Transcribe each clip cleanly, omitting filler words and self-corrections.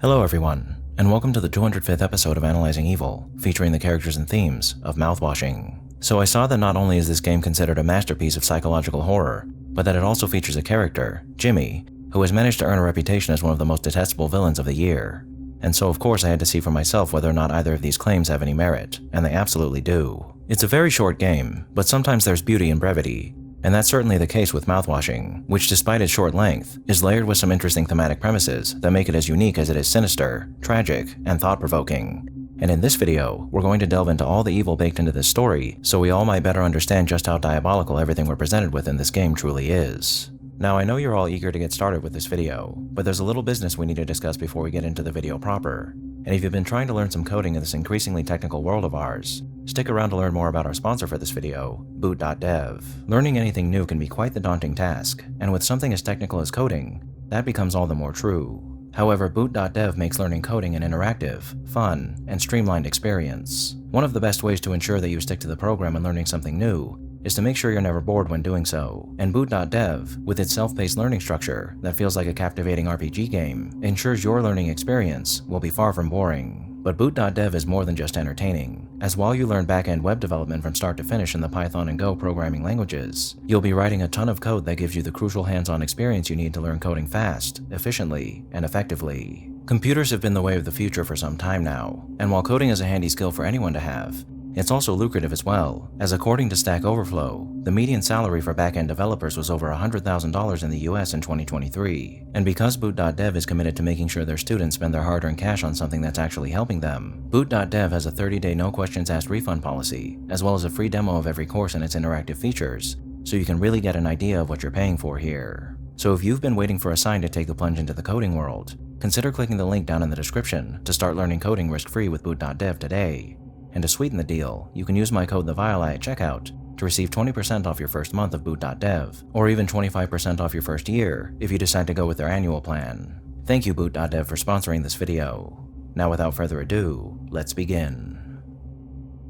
Hello everyone, and welcome to the 205th episode of Analyzing Evil, featuring the characters and themes of Mouthwashing. So I saw that not only is this game considered a masterpiece of psychological horror, but that it also features a character, Jimmy, who has managed to earn a reputation as one of the most detestable villains of the year. And so of course I had to see for myself whether or not either of these claims have any merit, and they absolutely do. It's a very short game, but sometimes there's beauty in brevity. And that's certainly the case with Mouthwashing, which despite its short length, is layered with some interesting thematic premises that make it as unique as it is sinister, tragic, and thought-provoking. And in this video, we're going to delve into all the evil baked into this story, so we all might better understand just how diabolical everything we're presented with in this game truly is. Now I know you're all eager to get started with this video, but there's a little business we need to discuss before we get into the video proper. And if you've been trying to learn some coding in this increasingly technical world of ours, stick around to learn more about our sponsor for this video, Boot.dev. Learning anything new can be quite the daunting task, and with something as technical as coding, that becomes all the more true. However, Boot.dev makes learning coding an interactive, fun, and streamlined experience. One of the best ways to ensure that you stick to the program and learning something new is to make sure you're never bored when doing so. And Boot.dev, with its self-paced learning structure that feels like a captivating RPG game, ensures your learning experience will be far from boring. But Boot.dev is more than just entertaining, as while you learn back-end web development from start to finish in the Python and Go programming languages, you'll be writing a ton of code that gives you the crucial hands-on experience you need to learn coding fast, efficiently, and effectively. Computers have been the way of the future for some time now, and while coding is a handy skill for anyone to have, it's also lucrative as well, as according to Stack Overflow, the median salary for back-end developers was over $100,000 in the US in 2023. And because Boot.dev is committed to making sure their students spend their hard-earned cash on something that's actually helping them, Boot.dev has a 30-day no-questions-asked refund policy, as well as a free demo of every course and its interactive features, so you can really get an idea of what you're paying for here. So if you've been waiting for a sign to take the plunge into the coding world, consider clicking the link down in the description to start learning coding risk-free with Boot.dev today. And to sweeten the deal, you can use my code THEVIOLI at checkout to receive 20% off your first month of Boot.dev, or even 25% off your first year if you decide to go with their annual plan. Thank you Boot.dev for sponsoring this video. Now without further ado, let's begin.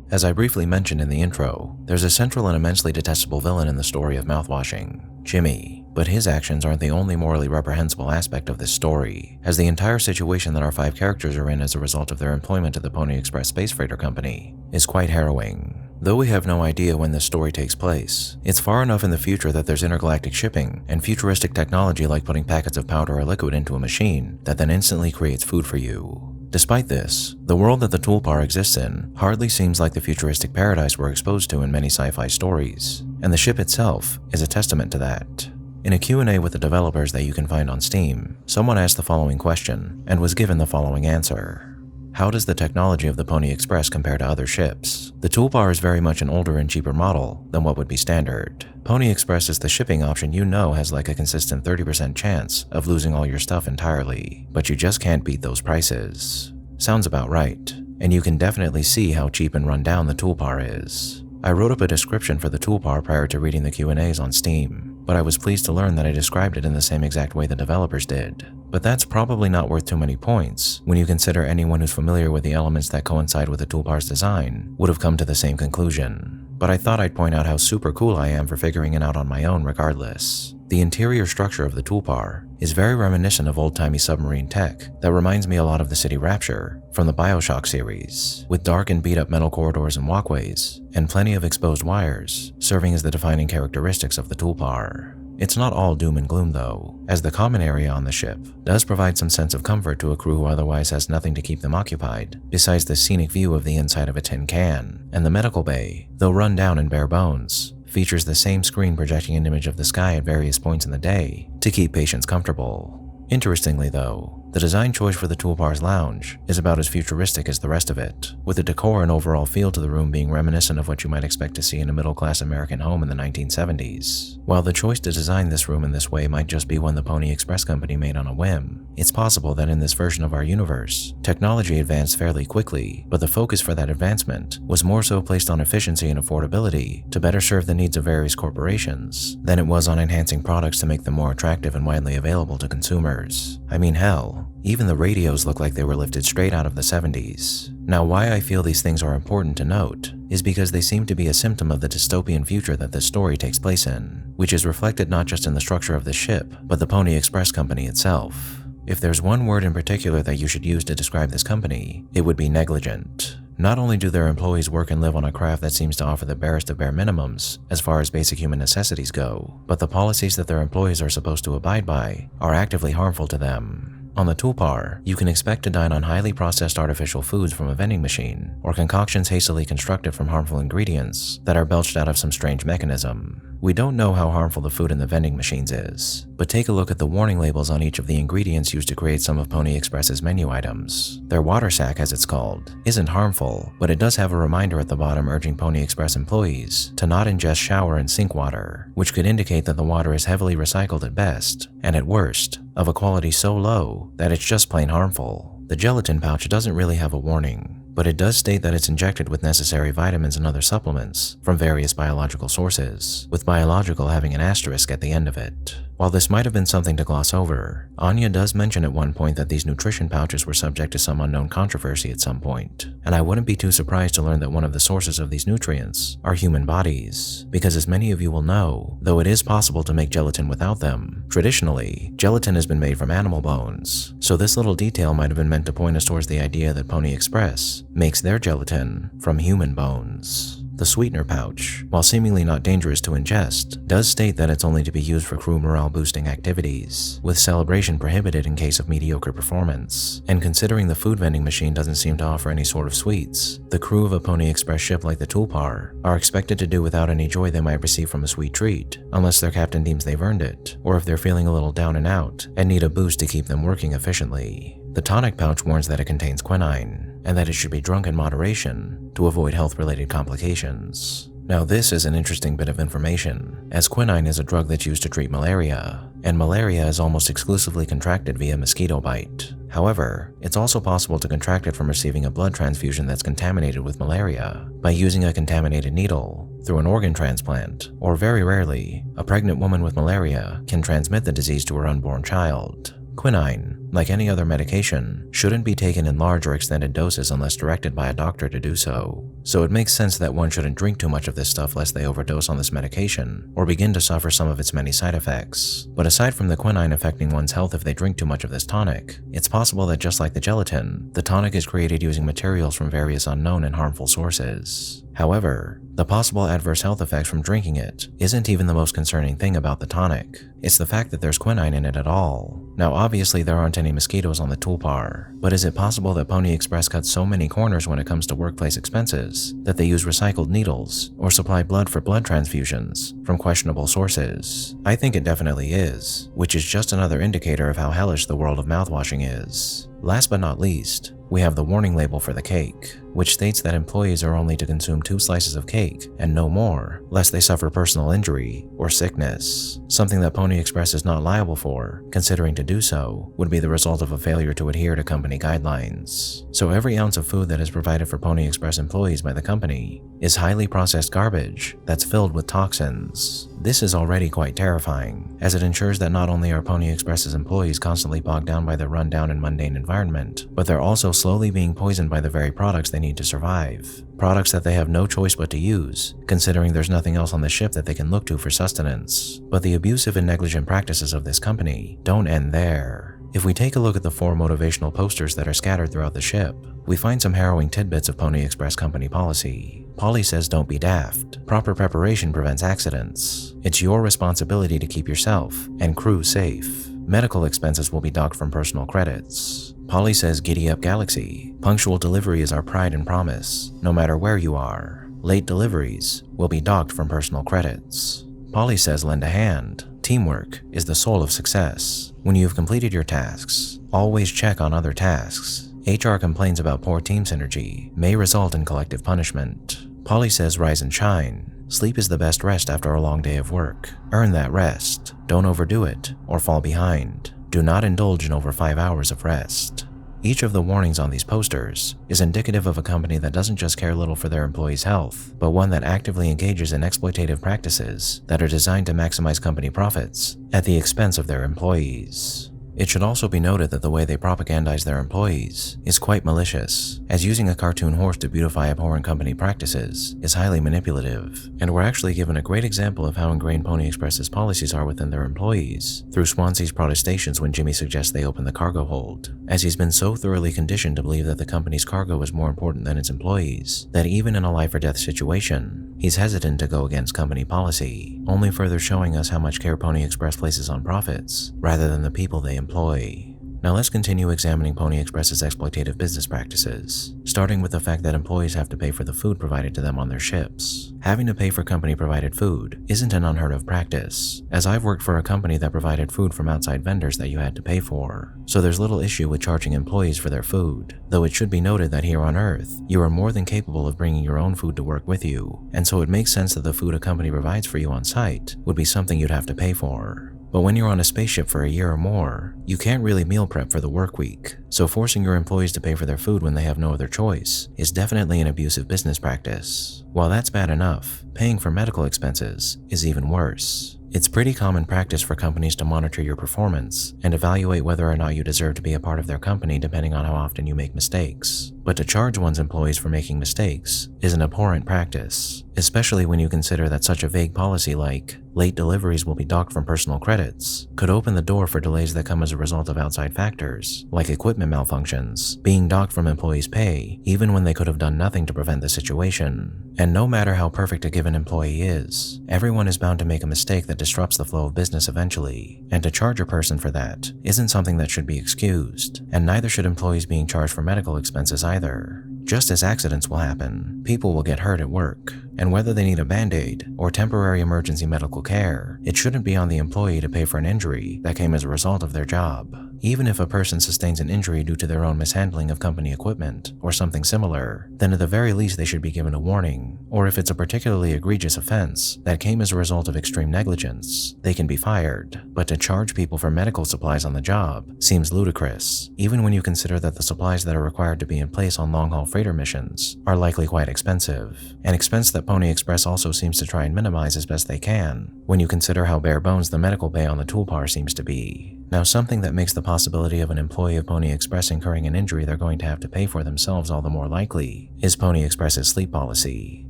As I briefly mentioned in the intro, there's a central and immensely detestable villain in the story of Mouthwashing, Jimmy. But his actions aren't the only morally reprehensible aspect of this story, as the entire situation that our 5 characters are in as a result of their employment at the Pony Express Space Freighter Company is quite harrowing. Though we have no idea when this story takes place, it's far enough in the future that there's intergalactic shipping and futuristic technology like putting packets of powder or liquid into a machine that then instantly creates food for you. Despite this, the world that the toolbar exists in hardly seems like the futuristic paradise we're exposed to in many sci-fi stories, and the ship itself is a testament to that. In a Q&A with the developers that you can find on Steam, someone asked the following question and was given the following answer. How does the technology of the Pony Express compare to other ships? The toolbar is very much an older and cheaper model than what would be standard. Pony Express is the shipping option you know has like a consistent 30% chance of losing all your stuff entirely, but you just can't beat those prices. Sounds about right, and you can definitely see how cheap and run down the toolbar is. I wrote up a description for the toolbar prior to reading the Q&As on Steam, but I was pleased to learn that I described it in the same exact way the developers did. But that's probably not worth too many points when you consider anyone who's familiar with the elements that coincide with the toolbar's design would have come to the same conclusion. But I thought I'd point out how super cool I am for figuring it out on my own regardless. The interior structure of the toolbar is very reminiscent of old-timey submarine tech that reminds me a lot of the city Rapture from the BioShock series, with dark and beat-up metal corridors and walkways, and plenty of exposed wires serving as the defining characteristics of the toolbar. It's not all doom and gloom though, as the common area on the ship does provide some sense of comfort to a crew who otherwise has nothing to keep them occupied besides the scenic view of the inside of a tin can, and the medical bay, though run down and bare bones, features the same screen projecting an image of the sky at various points in the day to keep patients comfortable. Interestingly though, the design choice for the toolbar's lounge is about as futuristic as the rest of it, with the decor and overall feel to the room being reminiscent of what you might expect to see in a middle-class American home in the 1970s. While the choice to design this room in this way might just be one the Pony Express Company made on a whim, it's possible that in this version of our universe, technology advanced fairly quickly, but the focus for that advancement was more so placed on efficiency and affordability to better serve the needs of various corporations than it was on enhancing products to make them more attractive and widely available to consumers. I mean, hell, even the radios look like they were lifted straight out of the 70s. Now, why I feel these things are important to note is because they seem to be a symptom of the dystopian future that this story takes place in, which is reflected not just in the structure of the ship, but the Pony Express Company itself. If there's one word in particular that you should use to describe this company, it would be negligent. Not only do their employees work and live on a craft that seems to offer the barest of bare minimums as far as basic human necessities go, but the policies that their employees are supposed to abide by are actively harmful to them. On the toolbar, you can expect to dine on highly processed artificial foods from a vending machine, or concoctions hastily constructed from harmful ingredients that are belched out of some strange mechanism. We don't know how harmful the food in the vending machines is, but take a look at the warning labels on each of the ingredients used to create some of Pony Express's menu items. Their water sack, as it's called, isn't harmful, but it does have a reminder at the bottom urging Pony Express employees to not ingest shower and sink water, which could indicate that the water is heavily recycled at best, and at worst, of a quality so low that it's just plain harmful. The gelatin pouch doesn't really have a warning, but it does state that it's injected with necessary vitamins and other supplements from various biological sources, with biological having an asterisk at the end of it. While this might have been something to gloss over, Anya does mention at one point that these nutrition pouches were subject to some unknown controversy at some point, and I wouldn't be too surprised to learn that one of the sources of these nutrients are human bodies, because as many of you will know, though it is possible to make gelatin without them, traditionally, gelatin has been made from animal bones, so this little detail might have been meant to point us towards the idea that Pony Express makes their gelatin from human bones. The sweetener pouch, while seemingly not dangerous to ingest, does state that it's only to be used for crew morale-boosting activities, with celebration prohibited in case of mediocre performance. And considering the food vending machine doesn't seem to offer any sort of sweets, the crew of a Pony Express ship like the Tulpar are expected to do without any joy they might receive from a sweet treat, unless their captain deems they've earned it, or if they're feeling a little down and out and need a boost to keep them working efficiently. The tonic pouch warns that it contains quinine, and that it should be drunk in moderation to avoid health-related complications. Now this is an interesting bit of information, as quinine is a drug that's used to treat malaria, and malaria is almost exclusively contracted via mosquito bite. However, it's also possible to contract it from receiving a blood transfusion that's contaminated with malaria by using a contaminated needle, through an organ transplant, or very rarely, a pregnant woman with malaria can transmit the disease to her unborn child. Quinine, like any other medication, shouldn't be taken in large or extended doses unless directed by a doctor to do so. So it makes sense that one shouldn't drink too much of this stuff lest they overdose on this medication or begin to suffer some of its many side effects. But aside from the quinine affecting one's health if they drink too much of this tonic, it's possible that just like the gelatin, the tonic is created using materials from various unknown and harmful sources. However, the possible adverse health effects from drinking it isn't even the most concerning thing about the tonic. It's the fact that there's quinine in it at all. Now obviously there aren't any mosquitoes on the Tulpar, but is it possible that Pony Express cuts so many corners when it comes to workplace expenses that they use recycled needles or supply blood for blood transfusions from questionable sources? I think it definitely is, which is just another indicator of how hellish the world of mouthwashing is. Last but not least, we have the warning label for the cake, which states that employees are only to consume 2 slices of cake and no more, lest they suffer personal injury or sickness, something that Pony Express is not liable for, considering to do so would be the result of a failure to adhere to company guidelines. So every ounce of food that is provided for Pony Express employees by the company is highly processed garbage that's filled with toxins. This is already quite terrifying, as it ensures that not only are Pony Express's employees constantly bogged down by their rundown and mundane environment, but they're also slowly being poisoned by the very products they need to survive. Products that they have no choice but to use, considering there's nothing else on the ship that they can look to for sustenance. But the abusive and negligent practices of this company don't end there. If we take a look at the 4 motivational posters that are scattered throughout the ship, we find some harrowing tidbits of Pony Express company policy. Polly says don't be daft. Proper preparation prevents accidents. It's your responsibility to keep yourself and crew safe. Medical expenses will be docked from personal credits. Polly says giddy up Galaxy. Punctual delivery is our pride and promise, no matter where you are. Late deliveries will be docked from personal credits. Polly says lend a hand. Teamwork is the soul of success. When you've completed your tasks, always check on other tasks. HR complains about poor team synergy may result in collective punishment. Polly says rise and shine. Sleep is the best rest after a long day of work. Earn that rest. Don't overdo it or fall behind. Do not indulge in over 5 hours of rest. Each of the warnings on these posters is indicative of a company that doesn't just care little for their employees' health, but one that actively engages in exploitative practices that are designed to maximize company profits at the expense of their employees. It should also be noted that the way they propagandize their employees is quite malicious, as using a cartoon horse to beautify abhorrent company practices is highly manipulative, and we're actually given a great example of how ingrained Pony Express's policies are within their employees through Swansea's protestations when Jimmy suggests they open the cargo hold, as he's been so thoroughly conditioned to believe that the company's cargo is more important than its employees, that even in a life-or-death situation, he's hesitant to go against company policy, only further showing us how much care Pony Express places on profits, rather than the people they employ. Now let's continue examining Pony Express's exploitative business practices, starting with the fact that employees have to pay for the food provided to them on their ships. Having to pay for company-provided food isn't an unheard of practice, as I've worked for a company that provided food from outside vendors that you had to pay for, so there's little issue with charging employees for their food, though it should be noted that here on Earth, you are more than capable of bringing your own food to work with you, and so it makes sense that the food a company provides for you on site would be something you'd have to pay for. But when you're on a spaceship for a year or more, you can't really meal prep for the work week, so forcing your employees to pay for their food when they have no other choice is definitely an abusive business practice. While that's bad enough, paying for medical expenses is even worse. It's pretty common practice for companies to monitor your performance and evaluate whether or not you deserve to be a part of their company depending on how often you make mistakes. But to charge one's employees for making mistakes is an abhorrent practice, especially when you consider that such a vague policy like late deliveries will be docked from personal credits could open the door for delays that come as a result of outside factors, like equipment malfunctions, being docked from employees' pay even when they could have done nothing to prevent the situation. And no matter how perfect a given employee is, everyone is bound to make a mistake that disrupts the flow of business eventually, and to charge a person for that isn't something that should be excused, and neither should employees being charged for medical expenses either. Just as accidents will happen, people will get hurt at work, and whether they need a band-aid or temporary emergency medical care, it shouldn't be on the employee to pay for an injury that came as a result of their job. Even if a person sustains an injury due to their own mishandling of company equipment or something similar, then at the very least they should be given a warning, or if it's a particularly egregious offense that came as a result of extreme negligence, they can be fired. But to charge people for medical supplies on the job seems ludicrous, even when you consider that the supplies that are required to be in place on long-haul freighter missions are likely quite expensive, an expense that Pony Express also seems to try and minimize as best they can, when you consider how bare bones the medical bay on the toolbar seems to be. Now, something that makes the possibility of an employee of Pony Express incurring an injury they're going to have to pay for themselves all the more likely is Pony Express's sleep policy,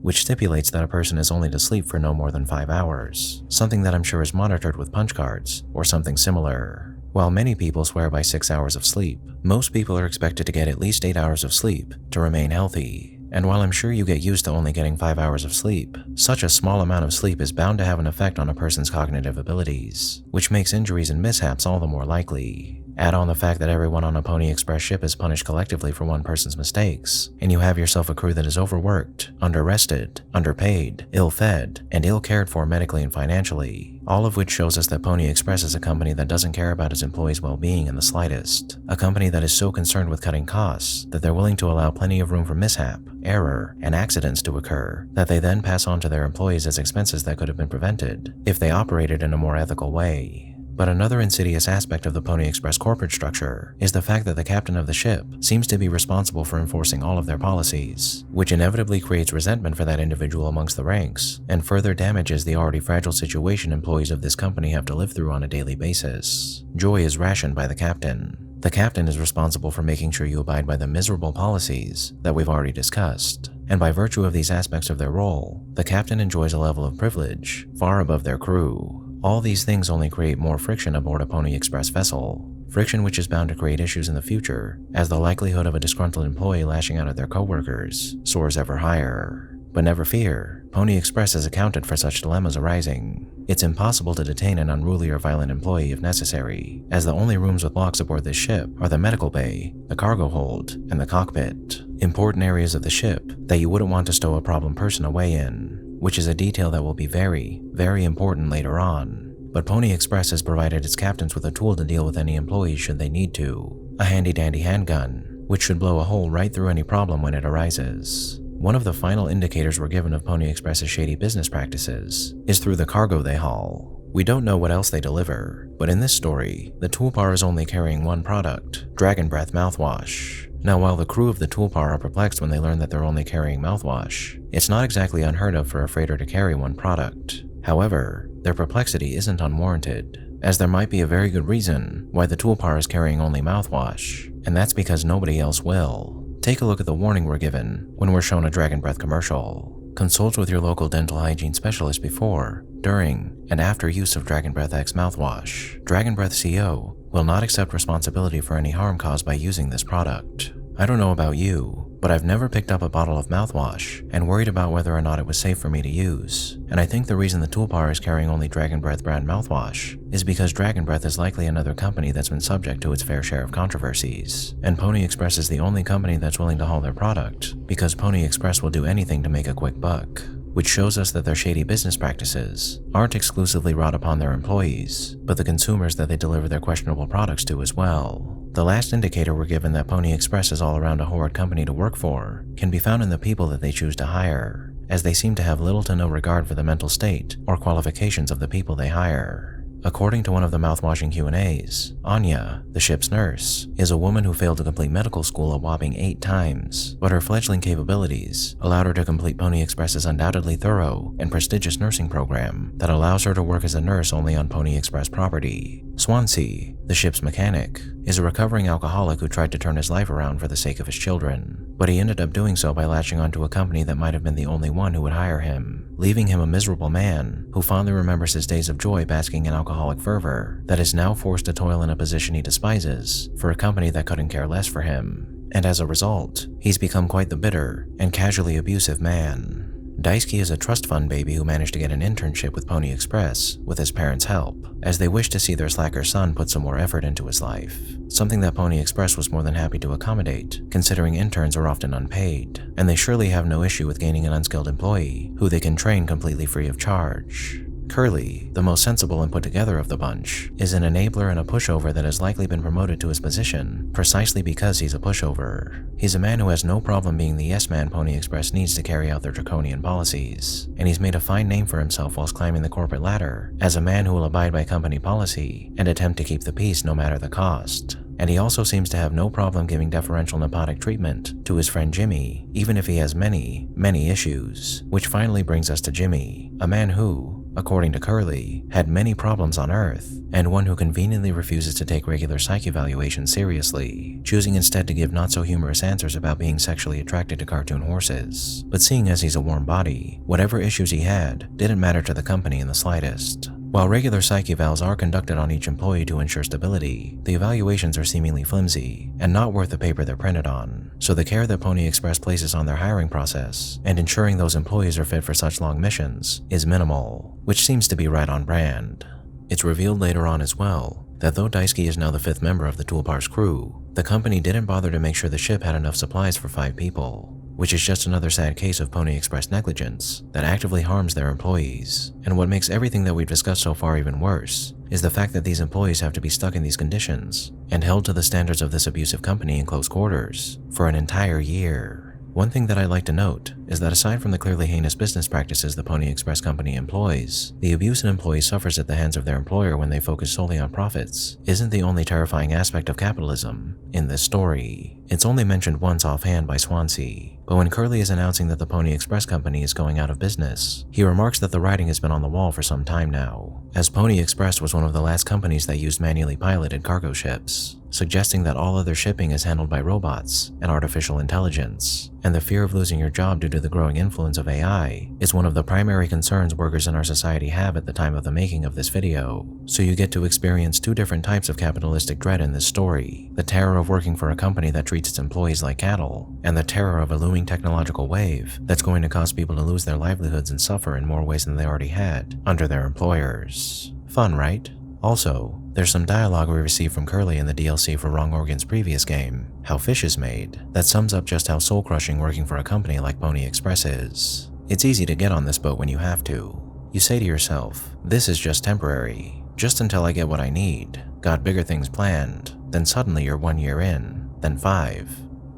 which stipulates that a person is only to sleep for no more than 5 hours, something that I'm sure is monitored with punch cards or something similar. While many people swear by 6 hours of sleep, most people are expected to get at least 8 hours of sleep to remain healthy. And while I'm sure you get used to only getting 5 hours of sleep, such a small amount of sleep is bound to have an effect on a person's cognitive abilities, which makes injuries and mishaps all the more likely. Add on the fact that everyone on a Pony Express ship is punished collectively for one person's mistakes, and you have yourself a crew that is overworked, under-rested, underpaid, ill-fed, and ill-cared for medically and financially, all of which shows us that Pony Express is a company that doesn't care about its employees' well-being in the slightest, a company that is so concerned with cutting costs that they're willing to allow plenty of room for mishap, error, and accidents to occur that they then pass on to their employees as expenses that could have been prevented if they operated in a more ethical way. But another insidious aspect of the Pony Express corporate structure is the fact that the captain of the ship seems to be responsible for enforcing all of their policies, which inevitably creates resentment for that individual amongst the ranks and further damages the already fragile situation employees of this company have to live through on a daily basis. Joy is rationed by the captain. The captain is responsible for making sure you abide by the miserable policies that we've already discussed, and by virtue of these aspects of their role, the captain enjoys a level of privilege far above their crew. All these things only create more friction aboard a Pony Express vessel, friction which is bound to create issues in the future, as the likelihood of a disgruntled employee lashing out at their coworkers soars ever higher. But never fear, Pony Express has accounted for such dilemmas arising. It's impossible to detain an unruly or violent employee if necessary, as the only rooms with locks aboard this ship are the medical bay, the cargo hold, and the cockpit, important areas of the ship that you wouldn't want to stow a problem person away in, which is a detail that will be very, very important later on. But Pony Express has provided its captains with a tool to deal with any employees should they need to, a handy-dandy handgun, which should blow a hole right through any problem when it arises. One of the final indicators we're given of Pony Express's shady business practices is through the cargo they haul. We don't know what else they deliver, but in this story, the toolbar is only carrying one product, Dragon Breath mouthwash. Now, while the crew of the toolbar are perplexed when they learn that they're only carrying mouthwash, it's not exactly unheard of for a freighter to carry one product. However, their perplexity isn't unwarranted. as there might be a very good reason why the toolbar is carrying only mouthwash, and that's because nobody else will. Take a look at the warning we're given when we're shown a Dragon Breath commercial. Consult with your local dental hygiene specialist before, during, and after use of Dragon Breath X mouthwash. Dragon Breath CO will not accept responsibility for any harm caused by using this product. I don't know about you, but I've never picked up a bottle of mouthwash and worried about whether or not it was safe for me to use. And I think the reason the toolbar is carrying only Dragon Breath brand mouthwash is because Dragon Breath is likely another company that's been subject to its fair share of controversies. And Pony Express is the only company that's willing to haul their product, because Pony Express will do anything to make a quick buck, which shows us that their shady business practices aren't exclusively wrought upon their employees, but the consumers that they deliver their questionable products to as well. The last indicator we're given that Pony Express is all around a horrid company to work for can be found in the people that they choose to hire, as they seem to have little to no regard for the mental state or qualifications of the people they hire. According to one of the mouthwashing Q&As, Anya, the ship's nurse, is a woman who failed to complete medical school a whopping 8 times, but her fledgling capabilities allowed her to complete Pony Express's undoubtedly thorough and prestigious nursing program that allows her to work as a nurse only on Pony Express property. Swansea, the ship's mechanic, is a recovering alcoholic who tried to turn his life around for the sake of his children, but he ended up doing so by latching onto a company that might have been the only one who would hire him, leaving him a miserable man who fondly remembers his days of joy basking in alcoholic fervor that is now forced to toil in a position he despises for a company that couldn't care less for him. And as a result, he's become quite the bitter and casually abusive man. Daisuke is a trust fund baby who managed to get an internship with Pony Express with his parents' help, as they wished to see their slacker son put some more effort into his life, something that Pony Express was more than happy to accommodate, considering interns are often unpaid, and they surely have no issue with gaining an unskilled employee who they can train completely free of charge. Curly, the most sensible and put together of the bunch, is an enabler and a pushover that has likely been promoted to his position precisely because he's a pushover. He's a man who has no problem being the yes man Pony Express needs to carry out their draconian policies, and he's made a fine name for himself whilst climbing the corporate ladder as a man who will abide by company policy and attempt to keep the peace no matter the cost. And he also seems to have no problem giving deferential nepotic treatment to his friend Jimmy, even if he has many issues, which finally brings us to Jimmy, a man who, according to Curly, had many problems on Earth, and one who conveniently refuses to take regular psych evaluations seriously, choosing instead to give not-so-humorous answers about being sexually attracted to cartoon horses. But seeing as he's a warm body, whatever issues he had didn't matter to the company in the slightest. While regular psych evals are conducted on each employee to ensure stability, the evaluations are seemingly flimsy and not worth the paper they're printed on, so the care that Pony Express places on their hiring process and ensuring those employees are fit for such long missions is minimal, which seems to be right on brand. It's revealed later on as well that though Daisuke is now the 5th member of the toolbar's crew, the company didn't bother to make sure the ship had enough supplies for 5 people, which is just another sad case of Pony Express negligence that actively harms their employees. And what makes everything that we've discussed so far even worse is the fact that these employees have to be stuck in these conditions and held to the standards of this abusive company in close quarters for an entire year. One thing that I'd like to note is that aside from the clearly heinous business practices the Pony Express company employs, the abuse an employee suffers at the hands of their employer when they focus solely on profits isn't the only terrifying aspect of capitalism in this story. It's only mentioned once offhand by Swansea, but when Curly is announcing that the Pony Express company is going out of business, he remarks that the writing has been on the wall for some time now, as Pony Express was one of the last companies that used manually piloted cargo ships, suggesting that all other shipping is handled by robots and artificial intelligence, and the fear of losing your job due to the growing influence of AI is one of the primary concerns workers in our society have at the time of the making of this video. So you get to experience 2 different types of capitalistic dread in this story: the terror of working for a company that treats its employees like cattle, and the terror of a looming technological wave that's going to cause people to lose their livelihoods and suffer in more ways than they already had under their employers. Fun, right? Also, there's some dialogue we received from Curly in the DLC for Wrong Organ's previous game, How Fish is Made, that sums up just how soul-crushing working for a company like Pony Express is. It's easy to get on this boat when you have to. You say to yourself, this is just temporary, just until I get what I need, got bigger things planned, then suddenly you're 1 year in, then 5,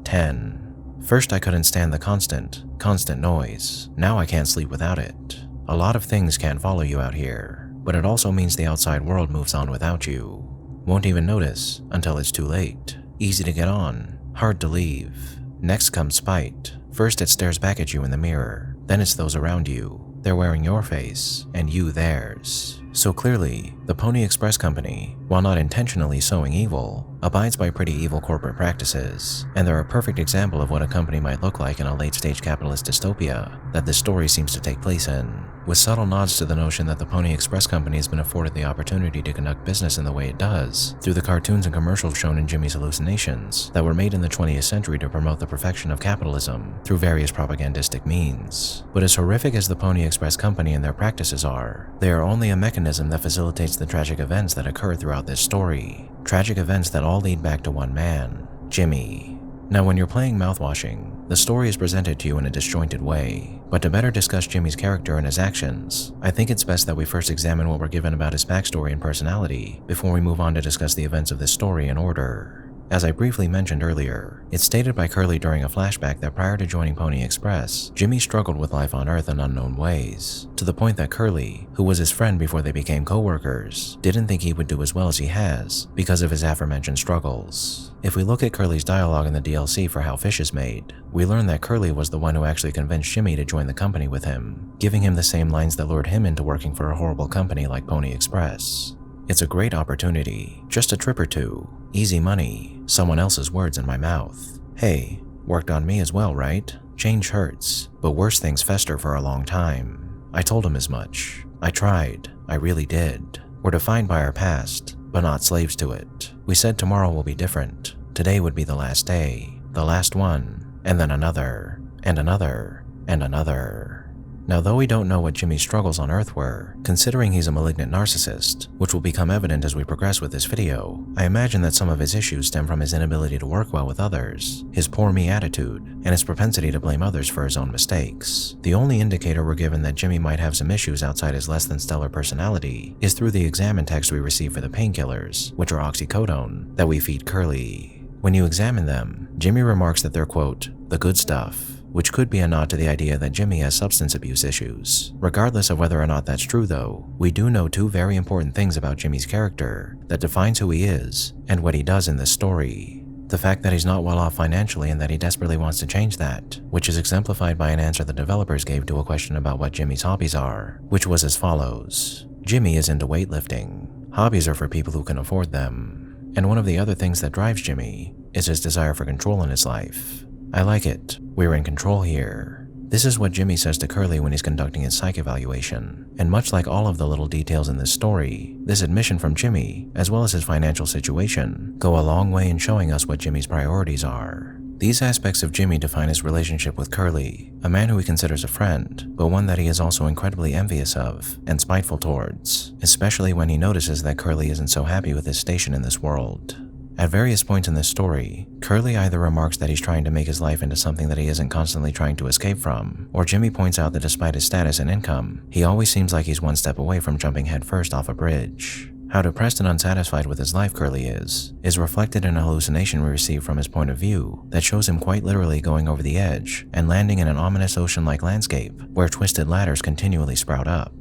10. First I couldn't stand the constant noise, now I can't sleep without it. A lot of things can't follow you out here. But it also means the outside world moves on without you. Won't even notice until it's too late. Easy to get on, hard to leave. Next comes spite. First it stares back at you in the mirror, then it's those around you. They're wearing your face, and you theirs. So clearly, the Pony Express company, while not intentionally sowing evil, abides by pretty evil corporate practices, and they're a perfect example of what a company might look like in a late-stage capitalist dystopia that this story seems to take place in, with subtle nods to the notion that the Pony Express company has been afforded the opportunity to conduct business in the way it does through the cartoons and commercials shown in Jimmy's hallucinations that were made in the 20th century to promote the perfection of capitalism through various propagandistic means. But as horrific as the Pony Express company and their practices are, they are only a mechanism that facilitates the tragic events that occur throughout this story. Tragic events that all lead back to one man, Jimmy. Now, when you're playing Mouthwashing, the story is presented to you in a disjointed way, but to better discuss Jimmy's character and his actions, I think it's best that we first examine what we're given about his backstory and personality before we move on to discuss the events of this story in order. As I briefly mentioned earlier, it's stated by Curly during a flashback that prior to joining Pony Express, Jimmy struggled with life on Earth in unknown ways, to the point that Curly, who was his friend before they became co-workers, didn't think he would do as well as he has because of his aforementioned struggles. If we look at Curly's dialogue in the DLC for How Fish is Made, we learn that Curly was the one who actually convinced Jimmy to join the company with him, giving him the same lines that lured him into working for a horrible company like Pony Express. It's a great opportunity, just a trip or two, easy money, someone else's words in my mouth. Hey, worked on me as well, right? Change hurts, but worse things fester for a long time. I told him as much. I tried, I really did. We're defined by our past, but not slaves to it. We said tomorrow will be different. Today would be the last day, the last one, and then another, and another, and another. Now, though we don't know what Jimmy's struggles on Earth were, considering he's a malignant narcissist, which will become evident as we progress with this video, I imagine that some of his issues stem from his inability to work well with others, his poor me attitude, and his propensity to blame others for his own mistakes. The only indicator we're given that Jimmy might have some issues outside his less than stellar personality is through the examine text we receive for the painkillers, which are oxycodone, that we feed Curly. When you examine them, Jimmy remarks that they're, quote, the good stuff, which could be a nod to the idea that Jimmy has substance abuse issues. Regardless of whether or not that's true though, we do know two very important things about Jimmy's character that defines who he is and what he does in this story. The fact that he's not well off financially and that he desperately wants to change that, which is exemplified by an answer the developers gave to a question about what Jimmy's hobbies are, which was as follows. Jimmy is into weightlifting. Hobbies are for people who can afford them. And one of the other things that drives Jimmy is his desire for control in his life. I like it. We're in control here. This is what Jimmy says to Curly when he's conducting his psych evaluation, and much like all of the little details in this story, this admission from Jimmy, as well as his financial situation, go a long way in showing us what Jimmy's priorities are. These aspects of Jimmy define his relationship with Curly, a man who he considers a friend, but one that he is also incredibly envious of and spiteful towards, especially when he notices that Curly isn't so happy with his station in this world. At various points in this story, Curly either remarks that he's trying to make his life into something that he isn't constantly trying to escape from, or Jimmy points out that despite his status and income, he always seems like he's one step away from jumping headfirst off a bridge. How depressed and unsatisfied with his life Curly is reflected in a hallucination we receive from his point of view that shows him quite literally going over the edge and landing in an ominous ocean-like landscape where twisted ladders continually sprout up.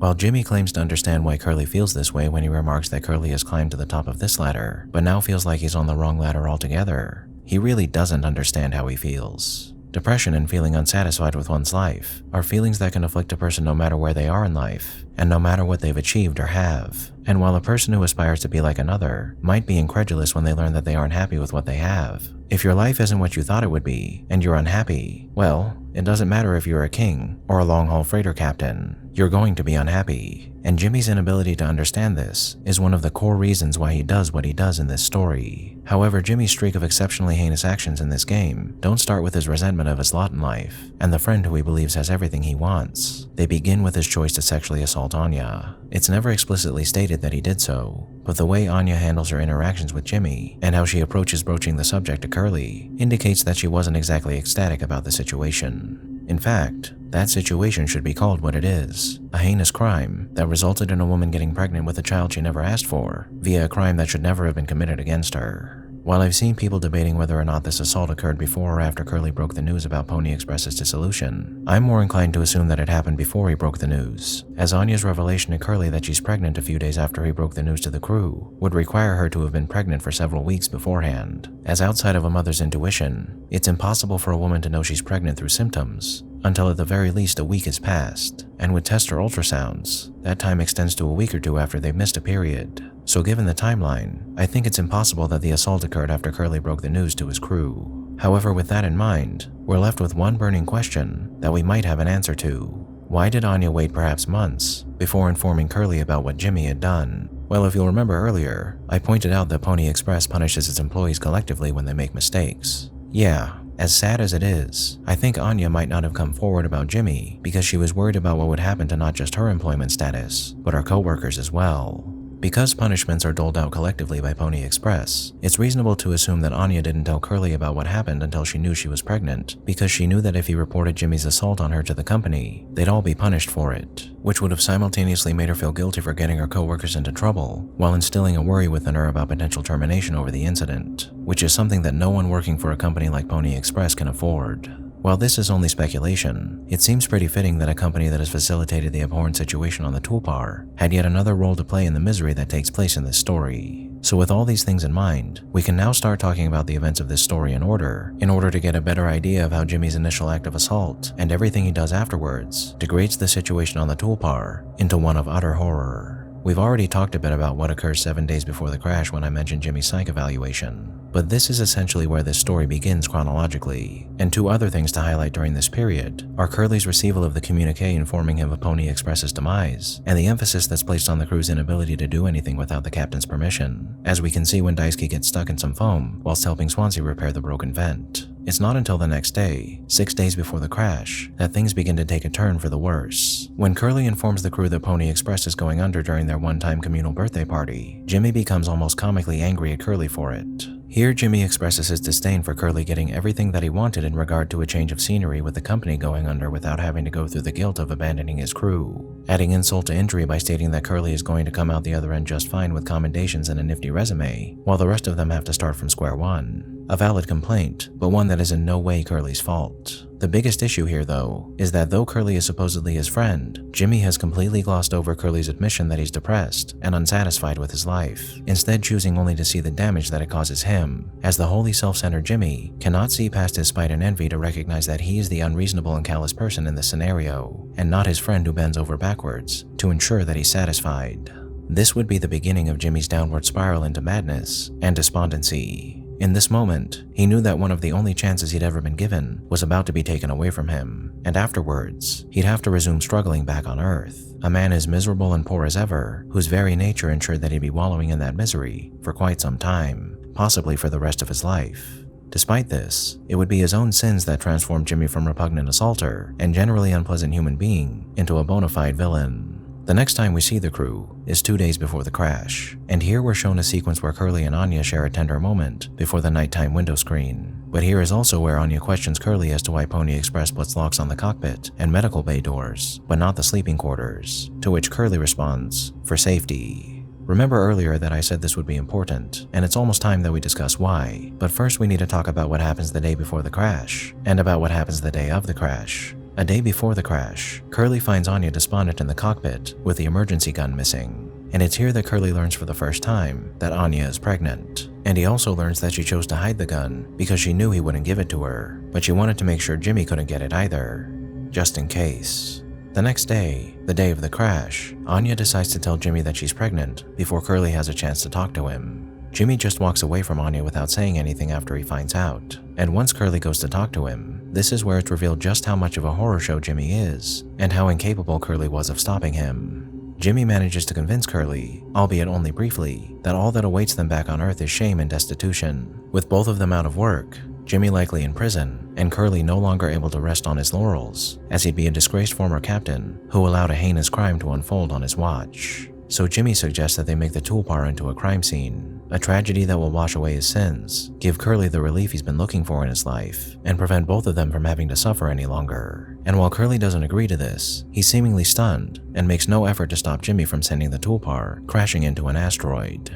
While Jimmy claims to understand why Curly feels this way when he remarks that Curly has climbed to the top of this ladder, but now feels like he's on the wrong ladder altogether, he really doesn't understand how he feels. Depression and feeling unsatisfied with one's life are feelings that can afflict a person no matter where they are in life, and no matter what they've achieved or have. And while a person who aspires to be like another might be incredulous when they learn that they aren't happy with what they have, if your life isn't what you thought it would be, and you're unhappy, well, it doesn't matter if you're a king or a long-haul freighter captain, you're going to be unhappy. And Jimmy's inability to understand this is one of the core reasons why he does what he does in this story. However, Jimmy's streak of exceptionally heinous actions in this game don't start with his resentment of his lot in life and the friend who he believes has everything he wants. They begin with his choice to sexually assault Anya. It's never explicitly stated that he did so, but the way Anya handles her interactions with Jimmy and how she approaches broaching the subject to Curly indicates that she wasn't exactly ecstatic about the situation. In fact, that situation should be called what it is, a heinous crime that resulted in a woman getting pregnant with a child she never asked for, via a crime that should never have been committed against her. While I've seen people debating whether or not this assault occurred before or after Curly broke the news about Pony Express's dissolution, I'm more inclined to assume that it happened before he broke the news, as Anya's revelation to Curly that she's pregnant a few days after he broke the news to the crew would require her to have been pregnant for several weeks beforehand, as outside of a mother's intuition, it's impossible for a woman to know she's pregnant through symptoms, until at the very least a week has passed, and with test or ultrasounds, that time extends to a week or two after they've missed a period. So given the timeline, I think it's impossible that the assault occurred after Curly broke the news to his crew. However, with that in mind, we're left with one burning question that we might have an answer to. Why did Anya wait perhaps months before informing Curly about what Jimmy had done? Well, if you'll remember earlier, I pointed out that Pony Express punishes its employees collectively when they make mistakes. Yeah, as sad as it is, I think Anya might not have come forward about Jimmy because she was worried about what would happen to not just her employment status, but her coworkers as well. Because punishments are doled out collectively by Pony Express, it's reasonable to assume that Anya didn't tell Curly about what happened until she knew she was pregnant, because she knew that if he reported Jimmy's assault on her to the company, they'd all be punished for it, which would have simultaneously made her feel guilty for getting her coworkers into trouble, while instilling a worry within her about potential termination over the incident, which is something that no one working for a company like Pony Express can afford. While this is only speculation, it seems pretty fitting that a company that has facilitated the abhorrent situation on the toolbar had yet another role to play in the misery that takes place in this story. So with all these things in mind, we can now start talking about the events of this story in order to get a better idea of how Jimmy's initial act of assault and everything he does afterwards degrades the situation on the toolbar into one of utter horror. We've already talked a bit about what occurs 7 days before the crash when I mentioned Jimmy's psych evaluation, but this is essentially where this story begins chronologically, and two other things to highlight during this period are Curly's receival of the communique informing him of Pony Express's demise, and the emphasis that's placed on the crew's inability to do anything without the captain's permission, as we can see when Daisuke gets stuck in some foam whilst helping Swansea repair the broken vent. It's not until the next day, 6 days before the crash, that things begin to take a turn for the worse. When Curly informs the crew that Pony Express is going under during their one-time communal birthday party, Jimmy becomes almost comically angry at Curly for it. Here, Jimmy expresses his disdain for Curly getting everything that he wanted in regard to a change of scenery with the company going under without having to go through the guilt of abandoning his crew, adding insult to injury by stating that Curly is going to come out the other end just fine with commendations and a nifty resume, while the rest of them have to start from square one. A valid complaint, but one that is in no way Curly's fault. The biggest issue here, though, is that though Curly is supposedly his friend, Jimmy has completely glossed over Curly's admission that he's depressed and unsatisfied with his life, instead choosing only to see the damage that it causes him, as the wholly self-centered Jimmy cannot see past his spite and envy to recognize that he is the unreasonable and callous person in this scenario, and not his friend who bends over backwards to ensure that he's satisfied. This would be the beginning of Jimmy's downward spiral into madness and despondency. In this moment, he knew that one of the only chances he'd ever been given was about to be taken away from him, and afterwards, he'd have to resume struggling back on Earth, a man as miserable and poor as ever, whose very nature ensured that he'd be wallowing in that misery for quite some time, possibly for the rest of his life. Despite this, it would be his own sins that transformed Jimmy from repugnant assaulter and generally unpleasant human being into a bona fide villain. The next time we see the crew is 2 days before the crash, and here we're shown a sequence where Curly and Anya share a tender moment before the nighttime window screen. But here is also where Anya questions Curly as to why Pony Express puts locks on the cockpit and medical bay doors, but not the sleeping quarters, to which Curly responds, "For safety." Remember earlier that I said this would be important, and it's almost time that we discuss why, but first we need to talk about what happens the day before the crash, and about what happens the day of the crash. A day before the crash, Curly finds Anya despondent in the cockpit with the emergency gun missing, and it's here that Curly learns for the first time that Anya is pregnant. And he also learns that she chose to hide the gun because she knew he wouldn't give it to her, but she wanted to make sure Jimmy couldn't get it either, just in case. The next day, the day of the crash, Anya decides to tell Jimmy that she's pregnant before Curly has a chance to talk to him. Jimmy just walks away from Anya without saying anything after he finds out, and once Curly goes to talk to him, this is where it's revealed just how much of a horror show Jimmy is, and how incapable Curly was of stopping him. Jimmy manages to convince Curly, albeit only briefly, that all that awaits them back on Earth is shame and destitution. With both of them out of work, Jimmy likely in prison, and Curly no longer able to rest on his laurels, as he'd be a disgraced former captain who allowed a heinous crime to unfold on his watch. So Jimmy suggests that they make the toolbar into a crime scene, a tragedy that will wash away his sins, give Curly the relief he's been looking for in his life, and prevent both of them from having to suffer any longer. And while Curly doesn't agree to this, he's seemingly stunned and makes no effort to stop Jimmy from sending the toolbar crashing into an asteroid.